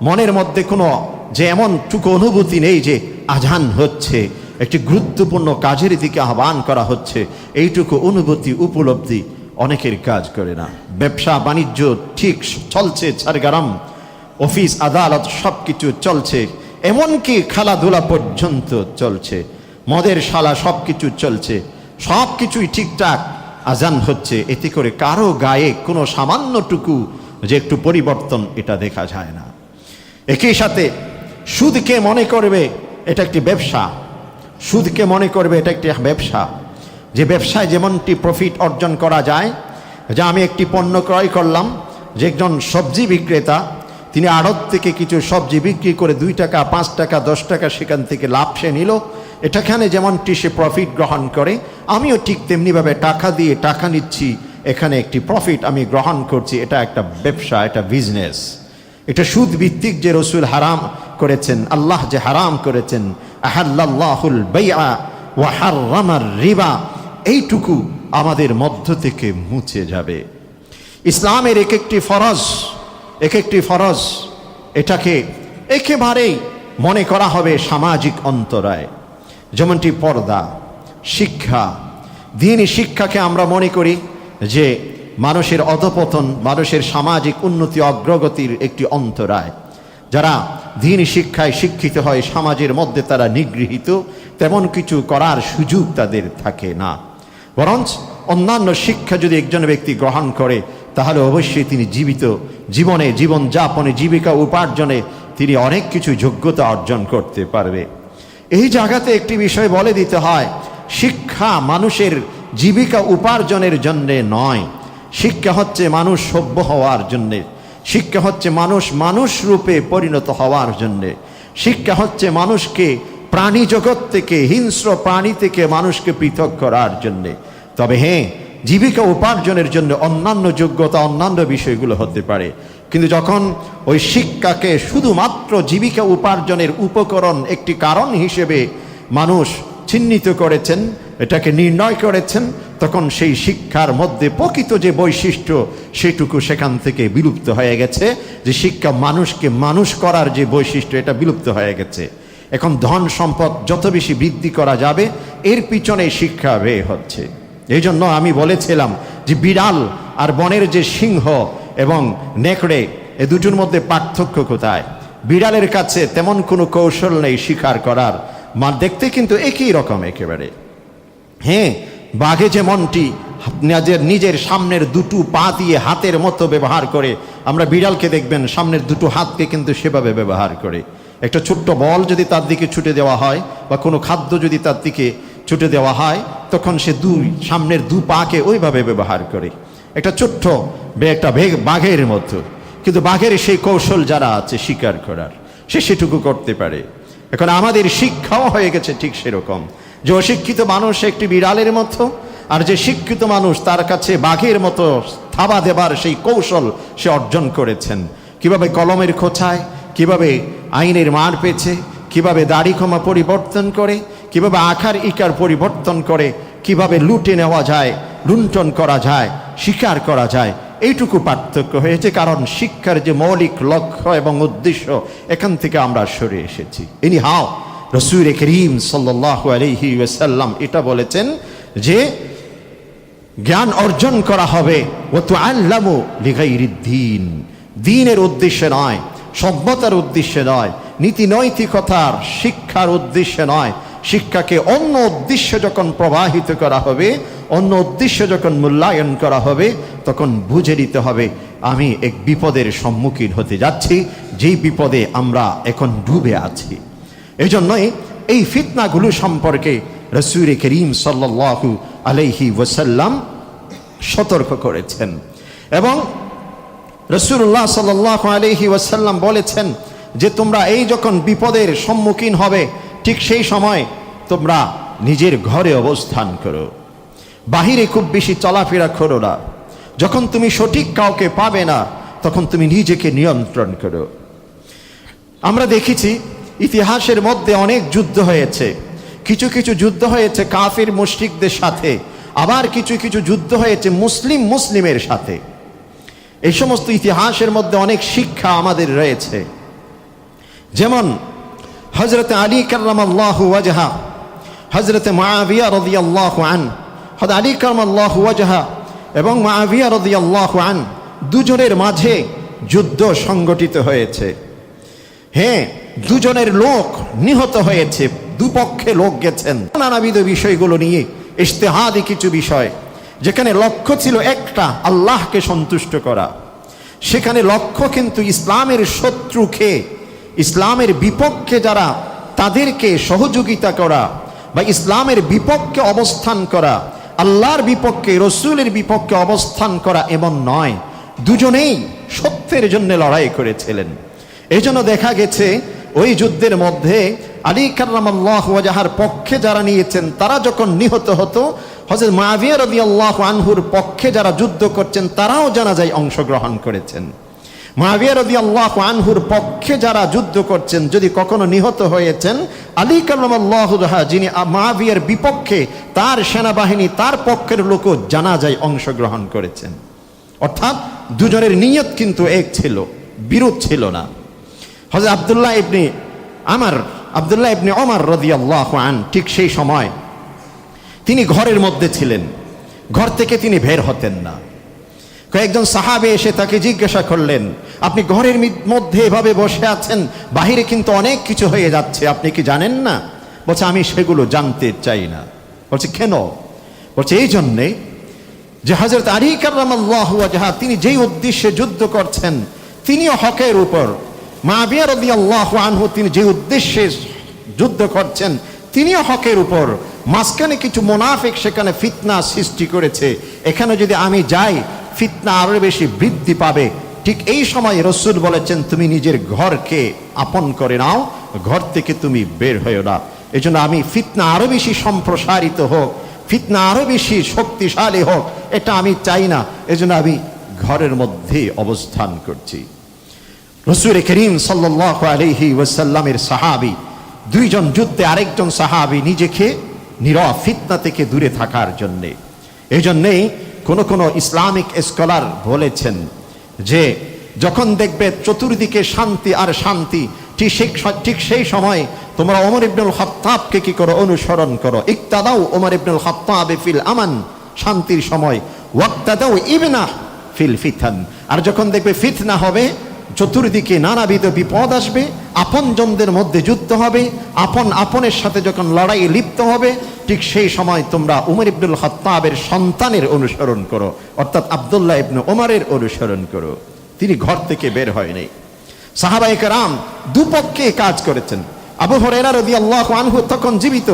মনের মধ্যে কোনো যে এমনটুকু অনুভূতি নেই যে আজান হচ্ছে, একটি গুরুত্বপূর্ণ কাজের দিকে আহ্বান করা হচ্ছে, এইটুকু অনুভূতি উপলব্ধি অনেকের কাজ করে না। ব্যবসা বাণিজ্য ঠিক চলছে, ছারগারাম, অফিস আদালত সব কিছু চলছে, এমনকি খেলাধুলা পর্যন্ত চলছে, মদের শালা সব কিছু চলছে, সব কিছুই ঠিকঠাক, আজান হচ্ছে, এতে করে কারো গায়ে কোনো সামান্যটুকু যে একটু পরিবর্তন এটা দেখা যায় না। একই সাথে সুদকে মনে করবে এটা একটি ব্যবসা, সুদকে মনে করবে এটা একটি ব্যবসা, যে ব্যবসায় যেমনটি প্রফিট অর্জন করা যায়। যে আমি একটি পণ্য ক্রয় করলাম, যে একজন সবজি বিক্রেতা তিনি আড়ত থেকে কিছু সবজি বিক্রি করে 2 টাকা 5 টাকা 10 টাকা সেখান থেকে লাভ সে নিল, এটাখানে যেমনটি সে প্রফিট গ্রহণ করে, আমিও ঠিক তেমনিভাবে টাকা দিয়ে টাকা নিচ্ছি, এখানে একটি প্রফিট আমি গ্রহণ করছি। এটা একটা ব্যবসা, এটা বিজনেস, এটা সুদ ভিত্তিক যে রাসূল হারাম করেছেন, আল্লাহ যে হারাম করেছেন, আহাল্লাল্লাহুল বাইআ ওয়া হাররামার রিবা, এইটুকু আমাদের মধ্য থেকে মুছে যাবে। ইসলামের এক একটি ফরজ এটাকে একেবারেই মনে করা হবে সামাজিক অন্তরায়। যেমনটি পর্দা, শিক্ষা, দ্বীনি শিক্ষাকে আমরা মনে করি যে মানুষের অধপতন, মানুষের সামাজিক উন্নতি অগ্রগতির একটি অন্তরায়। যারা দ্বীনি শিক্ষায় শিক্ষিত হয় সমাজের মধ্যে তারা নিগৃহীত, তেমন কিছু করার সুযোগ তাদের থাকে না। বরঞ্চ অন্যান্য শিক্ষা যদি একজন ব্যক্তি গ্রহণ করে তাহলে অবশ্যই তিনি জীবনযাপনে, জীবিকা উপার্জনে তিনি অনেক কিছু যোগ্যতা অর্জন করতে পারবে। এই জায়গাতে একটি বিষয় বলে দিতে হয়, শিক্ষা মানুষের জীবিকা উপার্জনের জন্যে নয়, শিক্ষা হচ্ছে মানুষ সভ্য হওয়ার জন্যে, শিক্ষা হচ্ছে মানুষ রূপে পরিণত হওয়ার জন্যে, শিক্ষা হচ্ছে মানুষকে প্রাণী জগৎ থেকে, হিংস্র প্রাণী থেকে মানুষকে পৃথক করার জন্যে। তবে হ্যাঁ, জীবিকা উপার্জনের জন্য অন্যান্য যোগ্যতা, অন্যান্য বিষয়গুলো হতে পারে, কিন্তু যখন ওই শিক্ষাকে শুধুমাত্র জীবিকা উপার্জনের উপকরণ, একটি কারণ হিসেবে মানুষ চিহ্নিত করেছেন, এটাকে নির্ণয় করেছেন, তখন সেই শিক্ষার মধ্যে প্রকৃত যে বৈশিষ্ট্য সেটুকু সেখান থেকে বিলুপ্ত হয়ে গেছে। যে শিক্ষা মানুষকে মানুষ করার যে বৈশিষ্ট্য, এটা বিলুপ্ত হয়ে গেছে। এখন ধন সম্পদ যত বেশি বৃদ্ধি করা যাবে, এর পিছনে শিক্ষা ব্যয় হচ্ছে। এই জন্য আমি বলেছিলাম যে বিড়াল আর বনের যে সিংহ এবং নেকড়ে, এ দুটোর মধ্যে পার্থক্য কোথায়? বিড়ালের কাছে তেমন কোনো কৌশল নেই শিকার করার, দেখতে কিন্তু একই রকম একেবারে। হ্যাঁ, বাঘে যেমনটি নিজের সামনের দুটো পা দিয়ে হাতের মতো ব্যবহার করে আমরা বিড়ালকে দেখবেন সামনের দুটো হাতকে কিন্তু সেভাবে ব্যবহার করে। একটা ছোট্ট বল যদি তার দিকে ছুটে দেওয়া হয় বা কোনো খাদ্য যদি তার দিকে ছুটে দেওয়া হয়, তখন সে সামনের দু পাকে ওইভাবে ব্যবহার করে, একটা ছোট্ট একটা বাঘের মতো। কিন্তু বাঘের সেই কৌশল যারা আছে শিকার করার, সে সেটুকু করতে পারে। এখন আমাদের শিক্ষাও হয়ে গেছে ঠিক সেরকম, যে অশিক্ষিত মানুষ একটি বিড়ালের মতো, আর যে শিক্ষিত মানুষ তার কাছে বাঘের মতো থাবা দেবার সেই কৌশল সে অর্জন করেছেন। কিভাবে কলমের খোঁচায়, কিভাবে আইনের মার পেছে, কিভাবে দাড়ি ক্ষমা পরিবর্তন করে, কিভাবে আকার ইকার পরিবর্তন করে, কিভাবে লুটে নেওয়া যায়, লুণ্ঠন করা যায়, শিকার করা যায়, এইটুকু পার্থক্য হয়েছে। কারণ শিক্ষার যে মৌলিক লক্ষ্য এবং উদ্দেশ্য, এখান থেকে আমরা সরে এসেছি। ইনি হাও রাসূল করিম সাল্লাল্লাহু আলাইহি ওয়াসাল্লাম এটা বলেছেন যে জ্ঞান অর্জন করা হবে ওয়া তুআল্লামু লিগাইরিদ দ্বীন, দ্বীনের উদ্দেশ্যে নয়, সভ্যতার উদ্দেশ্যে নয়, নীতি নৈতিকতার শিক্ষার উদ্দেশ্যে নয়। শিক্ষাকে অন্য উদ্দেশ্যে যখন প্রবাহিত করা হবে, অন্য উদ্দেশ্যে যখন মূল্যায়ন করা হবে, তখন বুঝে নিতে হবে আমি এক বিপদের সম্মুখীন হতে যাচ্ছি, যেই বিপদে আমরা এখন ডুবে আছি। এই জন্যই এই ফিতনাগুলো সম্পর্কে রাসূল করিম সাল্লাল্লাহু আলাইহি ওয়াসাল্লাম সতর্ক করেছেন। এবং রাসূলুল্লাহ সাল্লাল্লাহু আলাইহি ওয়াসাল্লাম বলেছেন যে তোমরা এই যখন বিপদের সম্মুখীন হবে, ঠিক সেই সময় তোমরা নিজের ঘরে অবস্থান করো, বাহিরে খুব বেশি চলাফেরা করো না। যখন তুমি সঠিক কাউকে পাবে না, তখন তুমি নিজেকে নিয়ন্ত্রণ করো। আমরা দেখেছি ইতিহাসের মধ্যে অনেক যুদ্ধ হয়েছে, কিছু কিছু যুদ্ধ হয়েছে কাফির মুশরিকদের সাথে, আবার কিছু কিছু যুদ্ধ হয়েছে মুসলিমের সাথে। এই সমস্ত ইতিহাসের মধ্যে অনেক শিক্ষা আমাদের রয়েছে। যেমন হযরত আলী কাররামাল্লাহু ওয়াজহা, হযরত মুআবিয়া রাদিয়াল্লাহু আনহু, হযরত আলী কাররামাল্লাহু ওয়াজহা এবং মুআবিয়া রাদিয়াল্লাহু আনহু দুজনের মাঝে যুদ্ধ সংগঠিত হয়েছে। হ্যাঁ, দুজনের লোক নিহত হয়েছে, দুপক্ষে লোক গেছেন। নানাবিধ বিষয়গুলো নিয়ে ইজতিহাদি কিছু বিষয়, যেখানে লক্ষ্য ছিল একটা, আল্লাহকে সন্তুষ্ট করা। সেখানে লক্ষ্য কিন্তু ইসলামের শত্রুকে, ইসলামের বিপক্ষে যারা, তাদেরকে সহযোগিতা করা বা ইসলামের বিপক্ষে অবস্থান করা, আল্লাহর বিপক্ষে, রসুলের বিপক্ষে অবস্থান করা এমন নয়। দুজনেই সত্যের জন্য লড়াই করেছিলেন। এই জন্য দেখা গেছে ওই যুদ্ধের মধ্যে আলী কাররামাল্লাহু ওয়াজহার পক্ষে যারা নিয়েছেন, তারা যখন নিহত হতো, হযরত মুআবিয়া রাদিয়াল্লাহু আনহুর পক্ষে যারা যুদ্ধ করছেন, তারাও জানাজায় অংশগ্রহণ করেছেন। মুআবিয়া রাদিয়াল্লাহু আনহুর পক্ষে যারা যুদ্ধ করছেন, যদি কখনো নিহত হয়েছেন, আলী কাররামাল্লাহু ওয়াজহা যিনি মুআবিয়ার বিপক্ষে, তার সেনাবাহিনী, তার পক্ষের লোকও জানাজায় অংশগ্রহণ করেছেন। অর্থাৎ দুজনের নিয়ত কিন্তু এক ছিল, বিরোধ ছিল না। হযরত আব্দুল্লাহ ইবনে ওমর রাদিয়াল্লাহু আনহু ঠিক সেই সময় তিনি ঘরের মধ্যে ছিলেন, ঘর থেকে তিনি বের হতেন না। কয়েকজন সাহাবী এসে তাকে জিজ্ঞাসা করলেন, আপনি ঘরের মধ্যে এভাবে বসে আছেন, বাহিরে কিন্তু অনেক কিছু হয়ে যাচ্ছে, আপনি কি জানেন না? বলছে আমি সেগুলো জানতে চাই না। বলছে কেন? বলছে এই জন্যে যে হযরত আলী কাররামাল্লাহু ওয়াজহা তিনি যেই উদ্দেশ্যে যুদ্ধ করছেন, তিনিও হকের উপর। মুআবিয়া রাদিয়াল্লাহু আনহু তিনি যে উদ্দেশ্যে যুদ্ধ করছেন, তিনিও হকের উপর। মাঝখানে কিছু মুনাফিক সেখানে ফিতনা সৃষ্টি করেছে, এখানে যদি আমি যাই, ফিতনা আরো বেশি বৃদ্ধি পাবে। ঠিক এই সময় রাসূল বলেছেন, তুমি নিজের ঘরকে আপন করে নাও, ঘর থেকে তুমি বের হয়েও না। এই জন্য আমি ফিতনা আরো বেশি সম্প্রসারিত হোক, ফিতনা আরো বেশি শক্তিশালী হোক, এটা আমি চাই না। এই জন্য আমি ঘরের মধ্যে অবস্থান করছি। রাসূল করিম সাল্লাল্লাহু আলাইহি ওয়াসাল্লামের সাহাবী দুইজন যুদ্ধে, আরেকজন সাহাবী নিজেকে নীরব, ফিতনা থেকে দূরে থাকার জন্যে। এই জন্যেই কোন ইসলামিক স্কলার বলেছেন যে যখন দেখবে চতুর্দিকে শান্তি আর শান্তি, ঠিক সেই সময় তোমরা ওমর ইবনুল খাত্তাবকে কি করো? অনুসরণ করো। ইক্তাদাউ ওমর ইবনুল খাত্তাব ফিল আমান, শান্তির সময়, ওয়াক্তাদাউ ইবনা ফিল ফিতন। আর যখন দেখবে ফিতনা হবে, চতুর্দিকে নানাবিধ বিপদ আসবে, আপনজনদের মধ্যে যুদ্ধ হবে, আপনের সাথে যখন লড়াই লিপ্ত হবে, ঠিক সেই সময় তোমরা উমর ইবনুল খাত্তাবের সন্তানের অনুসরণ করো, অর্থাৎ আব্দুল্লাহ ইবনে ওমরের অনুসরণ করো। তিনি ঘর থেকে বের হয়নি। সাহাবায়ে কেরাম দুপক্ষে কাজ করেছেন। আবু হুরায়রা রাদিয়াল্লাহু আনহু তখন জীবিত।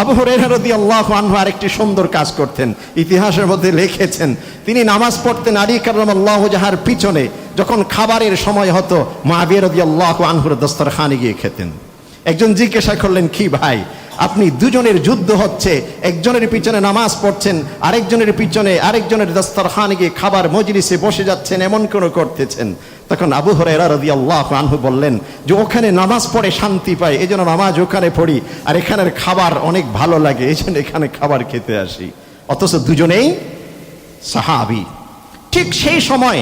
আবু হুরায়রা রাদিয়াল্লাহু আনহু আরেকটি সুন্দর কাজ করতেন, ইতিহাসের মধ্যে লিখেছেন, তিনি নামাজ পড়তেন আলী কাররামাল্লাহু ওয়াজহার পিছনে। যখন খাবারের সময় হতো, মুআবিয়া রাদিয়াল্লাহু আনহুর দস্তরখানে গিয়ে খেতেন। একজন জিজ্ঞাসা করলেন, কি ভাই, আপনি দুজনের যুদ্ধ হচ্ছে, একজনের পিছনে নামাজ পড়ছেন, আরেকজনের পিছনে আরেকজনের দস্তরখানে গিয়ে খাবার মজলিসে বসে যাচ্ছেন, এমন কোনো করতেছেন? তখন আবু হুরায়রা রাদিয়াল্লাহু আনহু বললেন যে ওখানে নামাজ পড়ে শান্তি পাই, এই জন্য নামাজ ওখানে পড়ি, আর এখানের খাবার অনেক ভালো লাগে, এই জন্য এখানে খাবার খেতে আসি। অথচ দুজনেই সাহাবী। ঠিক সেই সময়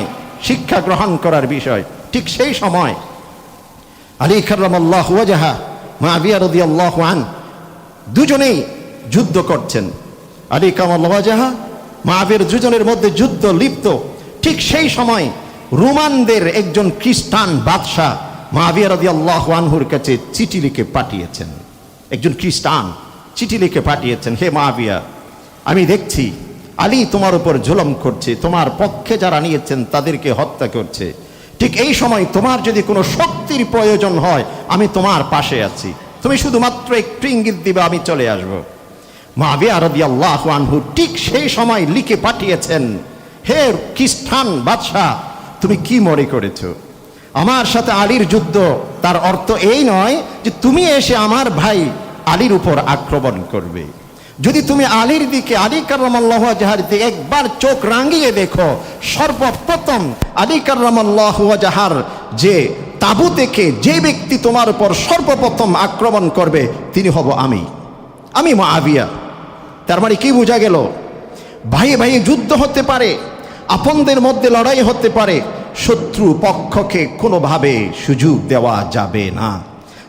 শিক্ষা গ্রহণ করার বিষয়, ঠিক সেই সময় আলী কাররামাল্লাহু ওয়াজহা, মুআবিয়া রাদিয়াল্লাহু আনহু দুজনেই যুদ্ধ করছেন। আলী কাররামাল্লাহু ওয়াজহা, মুআবিয়ার দুজনের মধ্যে যুদ্ধ লিপ্ত। ঠিক সেই সময় রোমানদের একজন খ্রিস্টান বাদশাহ মুআবিয়া রাদিয়াল্লাহু আনহুর কাছে চিঠি লিখে পাঠিয়েছেন। একজন খ্রিস্টান চিঠি লিখে পাঠিয়েছেন, হে মুআবিয়া, আমি দেখছি আলী তোমার উপর জুলুম করছে, তোমার পক্ষে যারা নিয়েছেন তাদেরকে হত্যা করছে। ঠিক এই সময় তোমার যদি কোনো শক্তির প্রয়োজন হয়, আমি তোমার পাশে আছি, তুমি শুধুমাত্র একটু ইঙ্গিত দিবে, আমি চলে আসব। মুআবিয়া রাদিয়াল্লাহু আনহু ঠিক সেই সময় লিখে পাঠিয়েছেন, হে খ্রিস্টান বাদশাহ, তুমি কি মনে করেছো আমার সাথে আলীর যুদ্ধ? তার অর্থ এই নয় যে তুমি এসে আমার ভাই আলীর উপর আক্রমণ করবে। যদি তুমি আলীর দিকে, আলী কাররামাল্লাহু ওয়াজহার দিকে একবার চোখ রাঙিয়ে দেখো, সর্বপ্রথম আলী কাররামাল্লাহু ওয়াজহার যে তাবু থেকে যে ব্যক্তি তোমার উপর সর্বপ্রথম আক্রমণ করবে তিনি হব আমি মুআবিয়া। তার মানে কি বোঝা গেল? ভাইয়ে ভাইয়ে যুদ্ধ হতে পারে, আপনদের মধ্যে লড়াই হতে পারে, শত্রু পক্ষকে কোনোভাবে সুযোগ দেওয়া যাবে না।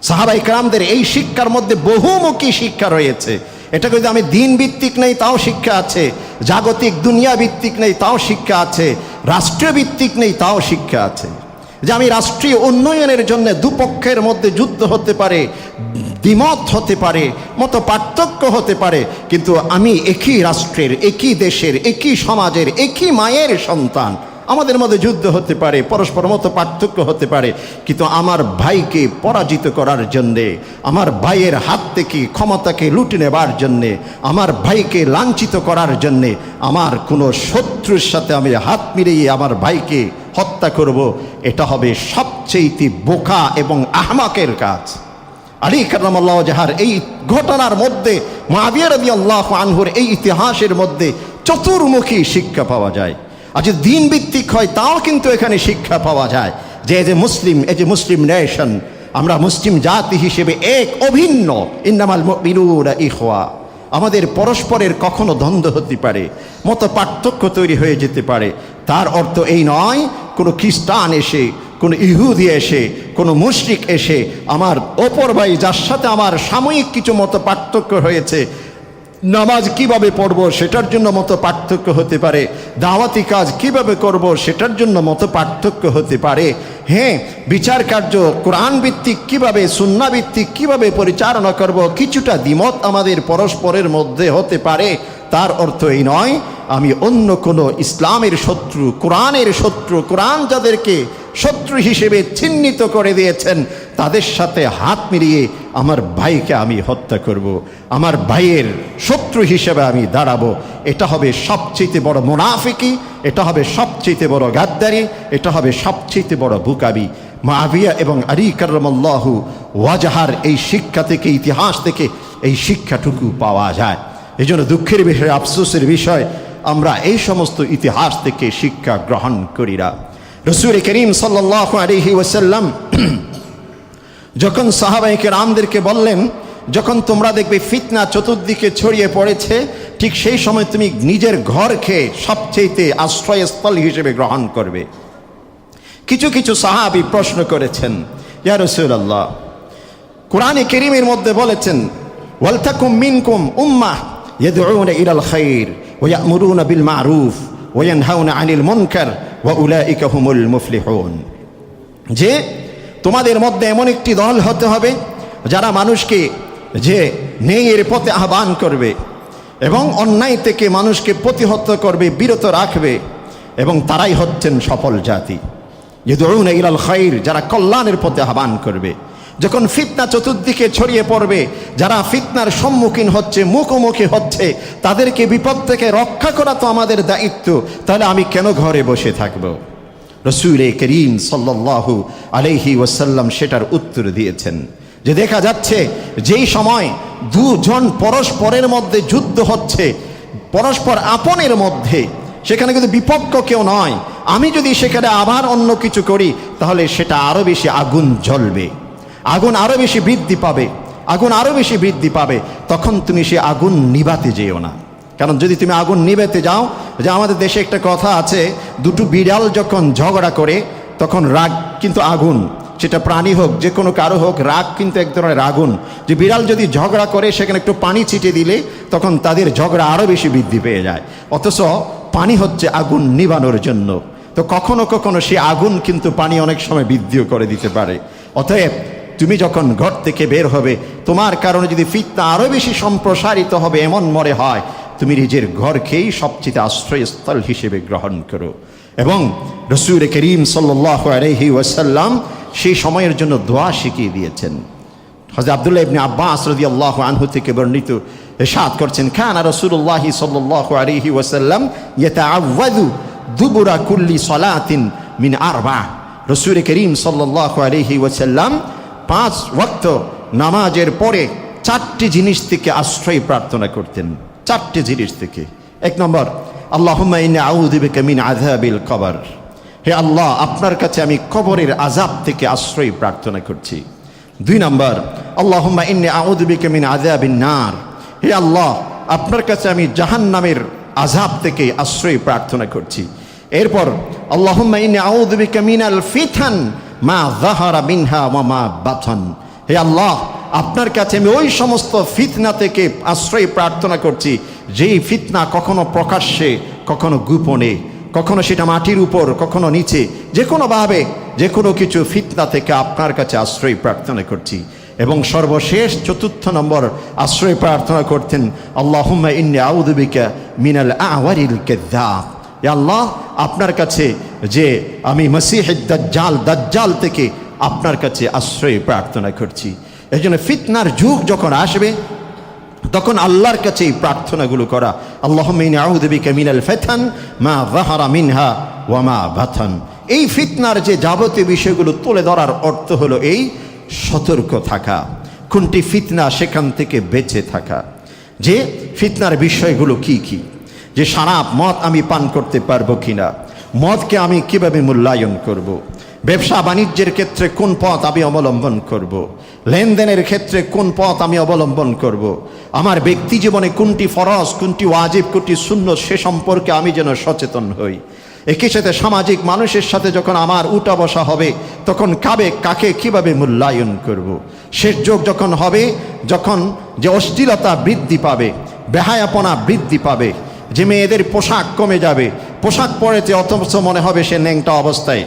সাহাবায়ে কেরামদের এই শিক্ষার মধ্যে বহুমুখী শিক্ষা রয়েছে। এটা যদি আমি দিন ভিত্তিক নেই তাও শিক্ষা আছে, জাগতিক দুনিয়া ভিত্তিক নেই তাও শিক্ষা আছে, রাষ্ট্রীয় ভিত্তিক নেই তাও শিক্ষা আছে। যে আমি রাষ্ট্রীয় উন্নয়নের জন্য দুপক্ষের মধ্যে যুদ্ধ হতে পারে, দ্বিমত হতে পারে, মত পার্থক্য হতে পারে, কিন্তু আমি একই রাষ্ট্রের, একই দেশের, একই সমাজের, একই মায়ের সন্তান, আমাদের মধ্যে যুদ্ধ হতে পারে, পরস্পর মতো পার্থক্য হতে পারে, কিন্তু আমার ভাইকে পরাজিত করার জন্যে, আমার ভাইয়ের হাত থেকে ক্ষমতাকে লুটে নেবার জন্যে, আমার ভাইকে লাঞ্ছিত করার জন্যে আমার কোনো শত্রুর সাথে আমি হাত মিলিয়ে আমার ভাইকে হত্যা করব, এটা হবে সবচেয়ে বোকা এবং আহমাকের কাজ। আলী কাররামাল্লাহু ওয়াজহার এই ঘটনার মধ্যে, মুআবিয়া রাদিয়াল্লাহু আনহুর এই ইতিহাসের মধ্যে চতুর্মুখী শিক্ষা পাওয়া যায়। আর যদি দিন ভিত্তিক হয় তাও কিন্তু এখানে শিক্ষা পাওয়া যায় যে এই যে মুসলিম নেশন, আমরা মুসলিম জাতি হিসেবে এক, অভিন্ন। ইন্নামাল মুমিনুনা ইখওয়া, আমাদের পরস্পরের কখনো দ্বন্দ্ব হতে পারে, মত পার্থক্য তৈরি হয়ে যেতে পারে। তার অর্থ এই নয় কোনো খ্রিস্টান এসে, কোনো ইহুদি এসে, কোনো মুশরিক এসে আমার অপর ভাই যার সাথে আমার সাময়িক কিছু মত পার্থক্য হয়েছে, নামাজ কিভাবে পড়ব সেটার জন্য মতো পার্থক্য হতে পারে, দাওয়াতি কাজ কিভাবে করব সেটার জন্য মতো পার্থক্য হতে পারে, হ্যাঁ বিচার কার্য কোরআন ভিত্তিক কিভাবে, সুন্নাহ ভিত্তিক কিভাবে পরিচালনা করব, কিছুটা দ্বিমত আমাদের পরস্পরের মধ্যে হতে পারে। তার অর্থ এই নয় আমি অন্য কোনো ইসলামের শত্রু, কোরআনের শত্রু, কোরআন যাদেরকে শত্রু হিসেবে চিহ্নিত করে দিয়েছেন তাদের সাথে হাত মিলিয়ে আমার ভাইকে আমি হত্যা করব, আমার ভাইয়ের শত্রু হিসেবে আমি দাঁড়াবো। এটা হবে সবচেয়ে বড় মুনাফিকি, এটা হবে সবচেয়ে বড় গাদ্দারি, এটা হবে সবচেয়ে বড় বুকাবি। মুআবিয়া এবং আলী কাররামাল্লাহু ওয়াজহার এই শিক্ষা থেকে, ইতিহাস থেকে এই শিক্ষাটুকু পাওয়া যায়। এই জন্য দুঃখের বিষয়, আফসোসের বিষয়, আমরা এই সমস্ত ইতিহাস থেকে শিক্ষা গ্রহণ করি না। রাসূল করিম সাল্লাল্লাহু আলাইহি ওয়াসাল্লাম যখন সাহাবায়ে কেরামদেরকে বললেন, যখন তোমরা দেখবে ফিতনা চতুর্দিকে ছড়িয়ে পড়েছে, ঠিক সেই সময় তুমি নিজের ঘরকে সবচেয়ে আশ্রয়স্থল হিসেবে গ্রহণ করবে। কিছু কিছু সাহাবী প্রশ্ন করেছেন, ইয়া রাসূলুল্লাহ, কোরআনে কারীমের মধ্যে বলেছেন ওয়ালতাকুম মিনকুম উম্মাহ ইয়াদউনা ইলাল খায়র ওয়া ইয়া'মুরুনা বিল মা'রুফ ওয়া ইয়ানহাউনা আনিল মুনকার ওয়া উলাইকা হুমুল মুফলিহুন, যে তোমাদের মধ্যে এমন একটি দল হতে হবে যারা মানুষকে যে ন্যায়ের পথে আহ্বান করবে এবং অন্যায় থেকে মানুষকে প্রতিহত করবে, বিরত রাখবে, এবং তারাই হচ্ছেন সফল জাতি। ইয়াদউনা ইলাল খাইর, যারা কল্যাণের পথে আহ্বান করবে। যখন ফিতনা চতুর্দিকে ছড়িয়ে পড়বে, যারা ফিতনার সম্মুখীন হচ্ছে, মুখোমুখি হচ্ছে, তাদেরকে বিপদ থেকে রক্ষা করা তো আমাদের দায়িত্ব। তাহলে আমি কেন ঘরে বসে থাকব? রাসূল করিম সাল্লাল্লাহু আলাইহি ওয়াসাল্লাম সেটার উত্তর দিয়েছেন যে দেখা যাচ্ছে যেই সময় দুজন পরস্পরের মধ্যে যুদ্ধ হচ্ছে, পরস্পর আপনের মধ্যে, সেখানে কিন্তু বিপক্ষ কেউ নয়, আমি যদি সেখানে আবার অন্য কিছু করি তাহলে সেটা আরো বেশি আগুন জ্বলবে, আগুন আরো বেশি বৃদ্ধি পাবে, আগুন আরো বেশি বৃদ্ধি পাবে। তখন তুমি সে আগুন নিভাতে যেও না। কারণ যদি তুমি আগুন নিভাতে যাও, যে আমাদের দেশে একটা কথা আছে, দুটো বিড়াল যখন ঝগড়া করে তখন রাগ কিন্তু আগুন, সেটা প্রাণী হোক, যে কোনো কারো হোক, রাগ কিন্তু এক ধরনের আগুন। যে বিড়াল যদি ঝগড়া করে সেখানে একটু পানি ছিটিয়ে দিলে তখন তাদের ঝগড়া আরো বেশি বৃদ্ধি পেয়ে যায়। অথচ পানি হচ্ছে আগুন নিভানোর জন্য। তো কখনো কখনো সে আগুন কিন্তু পানি অনেক সময় বৃদ্ধিও করে দিতে পারে। অতএব তুমি যখন ঘর থেকে বের হবে, তোমার কারণে যদি ফিতনা আরো বেশি সম্প্রসারিত হবে এমন মনে হয়, তুমি নিজের ঘরকেই সবচেয়ে আশ্রয়স্থল হিসেবে গ্রহণ করো। এবং রাসূল করিম সাল্লাল্লাহু আলাইহি ওয়াসাল্লাম সেই সময়ের জন্য দোয়া শিখিয়ে দিয়েছেন। হযরত আব্দুল্লাহ ইবনে আব্বাস রাদিয়াল্লাহু আনহু থেকে বর্ণিত, ইরশাদ করছেন, কানা রাসূলুল্লাহ সাল্লাল্লাহু আলাইহি ওয়াসাল্লাম ইয়াতাআওয়াযু দুবুরা কুল্লি সালাতিন মিন আরবা। রাসূল করিম সাল্লাল্লাহু আলাইহি ওয়াসাল্লাম 5 ওয়াক্ত নামাজের পরে 4টি জিনিস থেকে আশ্রয় প্রার্থনা করতেন। 4টি জিনিস থেকে। 1 নম্বর, আল্লাহুম্মা ইন্নী আউযু বিকা মিন আযাবিল কবর। হে আল্লাহ, আপনার কাছে আমি কবরের আযাব থেকে আশ্রয় প্রার্থনা করছি। 2 নম্বর, আল্লাহুম্মা ইন্নী আউযু বিকা মিন আযাবিন নার। হে আল্লাহ, আপনার কাছে আমি জাহান্নামের আযাব থেকে আশ্রয় প্রার্থনা করছি। এরপর আল্লাহুম্মা ইন্নী আউযু বিকা মিনাল ফিতান মা যাহারা মিনহা ওয়া মা বাতান। হে আল্লাহ, আপনার কাছে আমি ওই সমস্ত ফিতনা থেকে আশ্রয় প্রার্থনা করছি যেই ফিতনা কখনো প্রকাশ্যে, কখনো গোপনে, কখনো সেটা মাটির উপর, কখনো নিচে, যে কোনোভাবে যে কোনো কিছু ফিতনা থেকে আপনার কাছে আশ্রয় প্রার্থনা করছি। এবং সর্বশেষ 4 নম্বর আশ্রয় প্রার্থনা করতেন, আল্লাহুম্মা ইন্নী আউযু বিকা মিনাল আওয়ারিল কাযযাব। হে আল্লাহ, আপনার কাছে যে আমি মসীহুদ দাজ্জাল, দাজ্জাল থেকে আপনার কাছে আশ্রয় প্রার্থনা করছি। এই জন্য ফিতনার যুগ যখন আসবে তখন আল্লাহর কাছে এই প্রার্থনাগুলো করা, আল্লাহুম্মা ইন্নী আউযু বিকা মিনাল ফিতান মা যাহারা মিনহা ওয়া মা বাতান। এই ফিতনার যে যাবতীয় বিষয়গুলো তুলে ধরার অর্থ হলো এই সতর্ক থাকা, কোনটি ফিতনা সেখান থেকে বেঁচে থাকা। যে ফিতনার বিষয়গুলো কি কি, যে শরাব মদ আমি পান করতে পারবো কিনা, মদকে আমি কিভাবে মূল্যায়ন করব, ব্যবসা বাণিজ্যের ক্ষেত্রে কোন পথ আমি অবলম্বন করব, লেনদেনের ক্ষেত্রে কোন পথ আমি অবলম্বন করব, আমার ব্যক্তি জীবনে কোনটি ফরজ, কোনটি ওয়াজিব, কোনটি সুন্নত, সে সম্পর্কে আমি যেন সচেতন হই। একই সাথে সামাজিক মানুষের সাথে যখন আমার উঠা বসা হবে তখন কাকে কিভাবে মূল্যায়ন করব। শেষ যুগ যখন হবে, যখন যে অশ্লীলতা বৃদ্ধি পাবে, বেহায়াপনা বৃদ্ধি পাবে, যে মেয়েদের পোশাক কমে যাবে, পোশাক পরেছে অথচ মনে হবে সে ন্যাংটা অবস্থায়।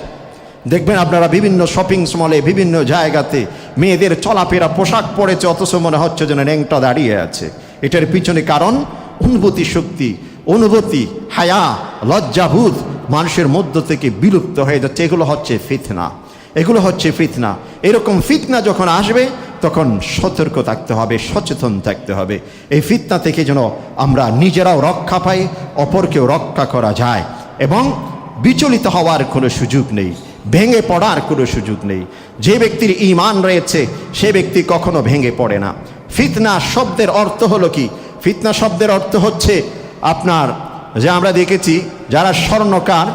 দেখবেন আপনারা বিভিন্ন শপিং মলে, বিভিন্ন জায়গাতে মেয়েদের চলাফেরা, পোশাক পরেছে অথচ মনে হচ্ছে যেন ন্যাংটা দাঁড়িয়ে আছে। এটার পিছনে কারণ অনুভূতি শক্তি, অনুভূতি, হায়া, লজ্জাবোধ মানুষের মধ্য থেকে বিলুপ্ত হয়ে যাচ্ছে। এগুলো হচ্ছে ফিতনা, এগুলো হচ্ছে ফিতনা। এরকম ফিতনা যখন আসবে তখন সতর্ক থাকতে হবে, সচেতন থাকতে হবে। এই ফিতনা থেকে যেন আমরা নিজেরাও রক্ষা পাই, অপরকেও রক্ষা করা যায়। এবং বিচলিত হওয়ার কোনো সুযোগ নেই, ভেঙে পড়ার কোনো সুযোগ নেই। যে ব্যক্তির ঈমান রয়েছে সে ব্যক্তি কখনো ভেঙে পড়ে না। ফিতনা শব্দের অর্থ হলো কি? ফিতনা শব্দের অর্থ হচ্ছে আপনার, যে আমরা দেখেছি যারা স্বর্ণকার,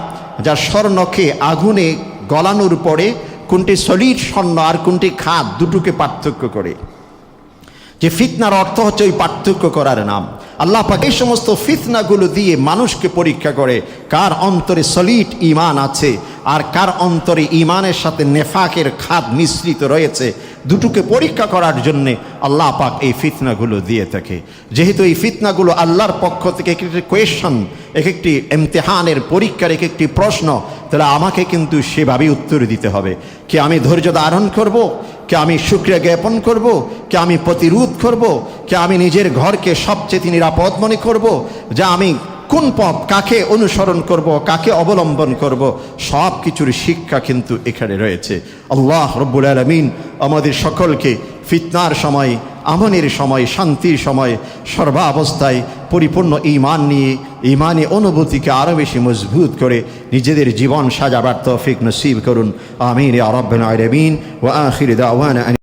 যার স্বর্ণকে আগুনে গলানোর পরে কোনটি সলিড স্বর্ণ আর কোনটি খাদ, দুটোকে পার্থক্য করে। যে ফিতনার অর্থ হচ্ছে ওই পার্থক্য করার নাম। আল্লাহ পাক এই সমস্ত ফিতনাগুলো দিয়ে মানুষকে পরীক্ষা করে কার অন্তরে সলিড ঈমান আছে আর কার অন্তরে ঈমানের সাথে নেফাকের খাদ মিশ্রিত রয়েছে, দুটোকে পরীক্ষা করার জন্যে আল্লাহ পাক এই ফিতনাগুলো দিয়ে থাকে। যেহেতু এই ফিতনাগুলো আল্লাহর পক্ষ থেকে এক একটি কোয়েশন, এক একটি ইমতিহানের পরীক্ষার এক একটি প্রশ্ন, তাহলে আমাকে কিন্তু সেভাবেই উত্তর দিতে হবে। কি আমি ধৈর্য ধারণ করব, কে আমি শুকরিয়া জ্ঞাপন করব, কে আমি প্রতিরোধ করব, কে আমি নিজের ঘরকে সবচেয়ে নিরাপদ মনে করব, যা আমি কোন পথ, কাকে অনুসরণ করব, কাকে অবলম্বন করব, সব কিছুর শিক্ষা কিন্তু এখানে রয়েছে। আল্লাহ রব্বুল আলামিন আমাদের সকলকে ফিতনার সময়, আমনের সময়, শান্তির সময় সর্বাবস্থায় পরিপূর্ণ ঈমান নিয়ে ঈমানী অনুভূতিকে আরও বেশি মজবুত করে নিজেদের জীবন সাজাবার তৌফিক নসিব করুন। আমিন ইয়া রাব্বাল আলামিন ওয়া আখির দাওয়ানা।